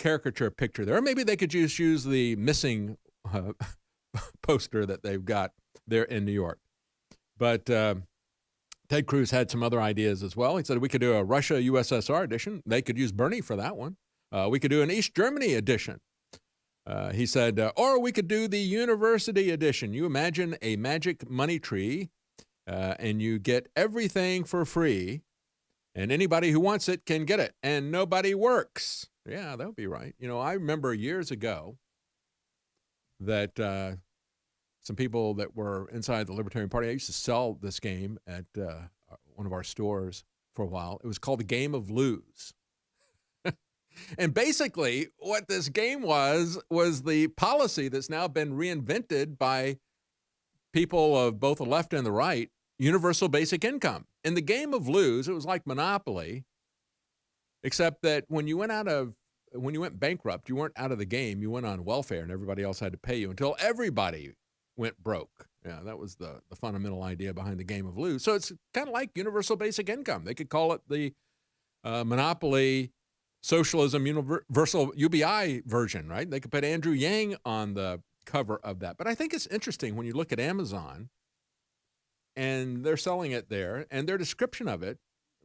caricature picture there. Or maybe they could just use the missing poster that they've got there in New York. But Ted Cruz had some other ideas as well. He said we could do a Russia-USSR edition. They could use Bernie for that one. We could do an East Germany edition. He said, or we could do the university edition. You imagine a magic money tree, and you get everything for free, and anybody who wants it can get it, and nobody works. Yeah, that would be right. You know, I remember years ago that some people that were inside the Libertarian Party, I used to sell this game at one of our stores for a while. It was called the Game of Lose. And basically what this game was the policy that's now been reinvented by people of both the left and the right, universal basic income. In the Game of Lose, it was like Monopoly, except that when you went bankrupt, you weren't out of the game. You went on welfare and everybody else had to pay you until everybody went broke. Yeah, that was the fundamental idea behind the Game of Lose. So it's kind of like universal basic income. They could call it the Monopoly Socialism Universal UBI version, right? They could put Andrew Yang on the cover of that. But I think it's interesting when you look at Amazon and they're selling it there and their description of it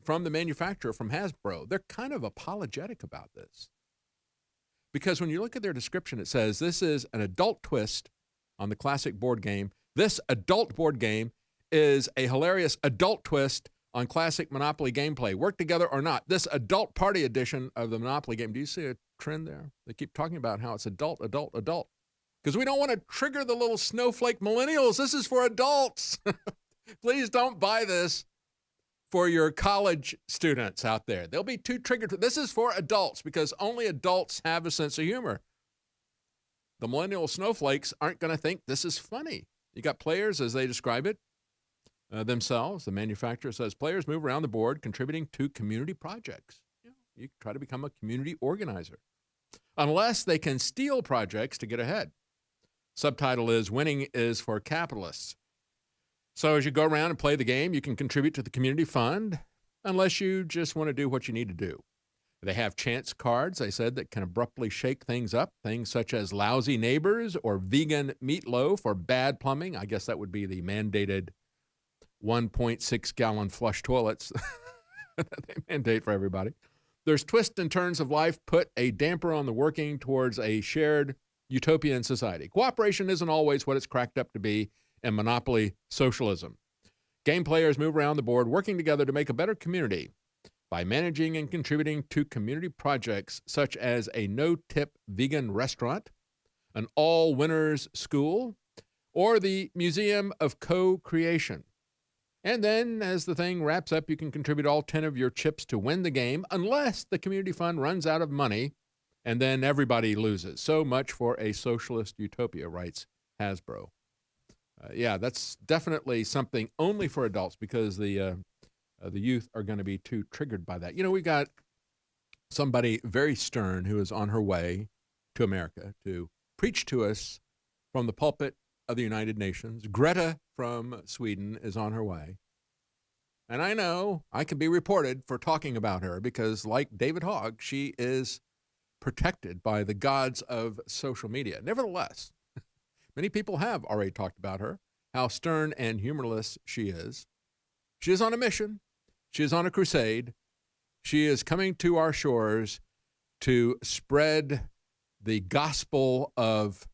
from the manufacturer, from Hasbro, they're kind of apologetic about this. Because when you look at their description, it says this is an adult twist on the classic board game. This adult board game is a hilarious adult twist on classic Monopoly gameplay. Work together or not. This adult party edition of the Monopoly game. Do you see a trend there? They keep talking about how it's adult, adult, adult. Because we don't want to trigger the little snowflake millennials. This is for adults. Please don't buy this for your college students out there. They'll be too triggered. This is for adults because only adults have a sense of humor. The millennial snowflakes aren't going to think this is funny. You got players, as they describe it, themselves. The manufacturer says players move around the board contributing to community projects. You try to become a community organizer. Unless they can steal projects to get ahead. Subtitle is Winning is for Capitalists. So as you go around and play the game, you can contribute to the community fund unless you just want to do what you need to do. They have chance cards, they said, that can abruptly shake things up. Things such as lousy neighbors or vegan meatloaf or bad plumbing. I guess that would be the mandated 1.6-gallon flush toilets that they mandate for everybody. There's twists and turns of life put a damper on the working towards a shared utopian society. Cooperation isn't always what it's cracked up to be in Monopoly Socialism. Game players move around the board, working together to make a better community by managing and contributing to community projects such as a no-tip vegan restaurant, an all-winners school, or the Museum of Co-Creation. And then, as the thing wraps up, you can contribute all 10 of your chips to win the game, unless the community fund runs out of money, and then everybody loses. So much for a socialist utopia, writes Hasbro. Yeah, that's definitely something only for adults, because the youth are going to be too triggered by that. You know, we got somebody very stern who is on her way to America to preach to us from the pulpit of the United Nations. Greta from Sweden is on her way. And I know I can be reported for talking about her because, like David Hogg, she is protected by the gods of social media. Nevertheless, many people have already talked about her, how stern and humorless she is. She is on a mission. She is on a crusade. She is coming to our shores to spread the gospel of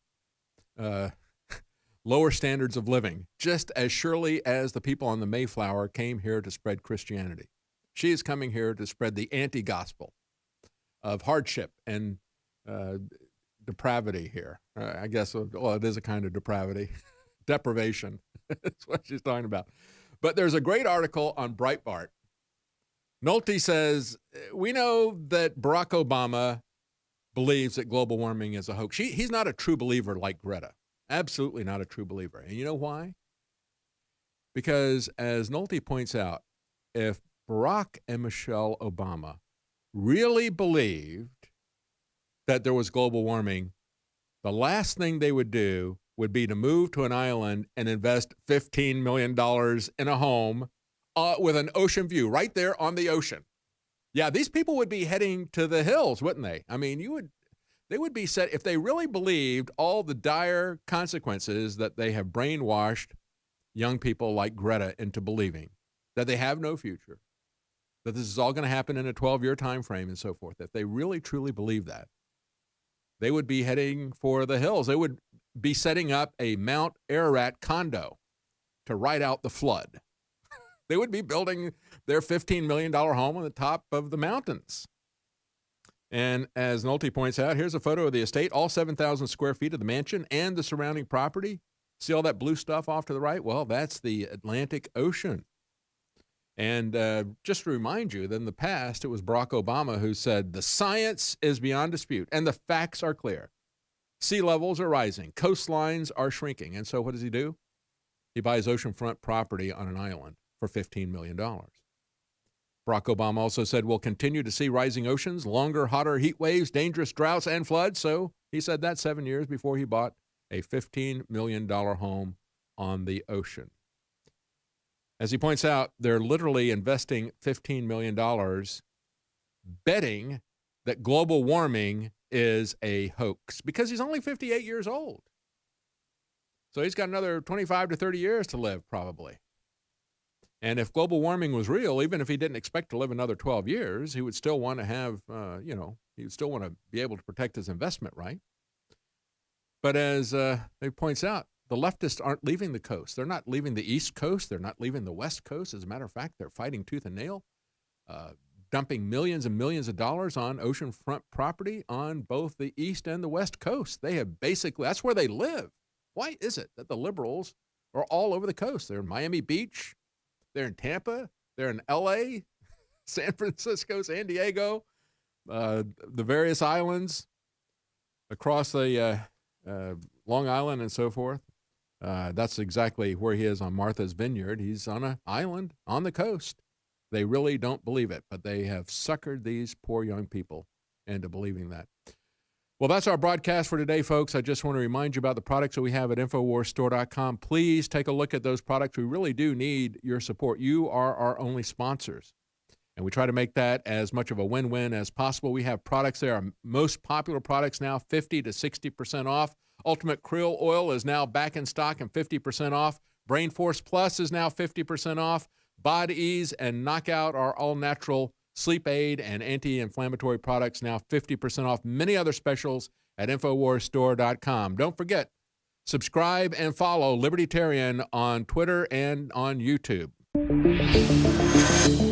lower standards of living, just as surely as the people on the Mayflower came here to spread Christianity. She is coming here to spread the anti-gospel of hardship and depravity here. I guess, well, it is a kind of depravity. Deprivation. That's what she's talking about. But there's a great article on Breitbart. Nolte says, we know that Barack Obama believes that global warming is a hoax. He's not a true believer like Greta. Absolutely not a true believer. And you know why? Because, as Nolte points out, if Barack and Michelle Obama really believed that there was global warming, the last thing they would do would be to move to an island and invest $15 million in a home with an ocean view right there on the ocean. Yeah, these people would be heading to the hills, wouldn't they? I mean, they would be set, if they really believed all the dire consequences that they have brainwashed young people like Greta into believing, that they have no future, that this is all going to happen in a 12-year time frame and so forth. If they really, truly believe that, they would be heading for the hills. They would be setting up a Mount Ararat condo to ride out the flood. They would be building their $15 million home on the top of the mountains. And as Nolte points out, here's a photo of the estate, all 7,000 square feet of the mansion and the surrounding property. See all that blue stuff off to the right? Well, that's the Atlantic Ocean. And just to remind you that in the past, it was Barack Obama who said, the science is beyond dispute and the facts are clear. Sea levels are rising. Coastlines are shrinking. And so what does he do? He buys oceanfront property on an island for $15 million. Barack Obama also said, we'll continue to see rising oceans, longer, hotter heat waves, dangerous droughts, and floods. So he said that 7 years before he bought a $15 million home on the ocean. As he points out, they're literally investing $15 million betting that global warming is a hoax because he's only 58 years old. So he's got another 25 to 30 years to live probably. And if global warming was real, even if he didn't expect to live another 12 years, he would still want to have, he would still want to be able to protect his investment, right? But as he points out, the leftists aren't leaving the coast. They're not leaving the East Coast. They're not leaving the West Coast. As a matter of fact, they're fighting tooth and nail, dumping millions and millions of dollars on oceanfront property on both the East and the West Coast. They have basically, that's where they live. Why is it that the liberals are all over the coast? They're in Miami Beach. They're in Tampa. They're in L.A., San Francisco, San Diego, the various islands across the Long Island and so forth. That's exactly where he is on Martha's Vineyard. He's on an island on the coast. They really don't believe it, but they have suckered these poor young people into believing that. Well, that's our broadcast for today, folks. I just want to remind you about the products that we have at InfoWarsStore.com. Please take a look at those products. We really do need your support. You are our only sponsors, and we try to make that as much of a win-win as possible. We have products there. Our most popular products now, 50 to 60% off. Ultimate Krill Oil is now back in stock and 50% off. Brain Force Plus is now 50% off. Bod Ease and Knockout are all-natural sleep aid and anti-inflammatory products now 50% off. Many other specials at InfoWarsStore.com. Don't forget, subscribe and follow Libertarian on Twitter and on YouTube. you.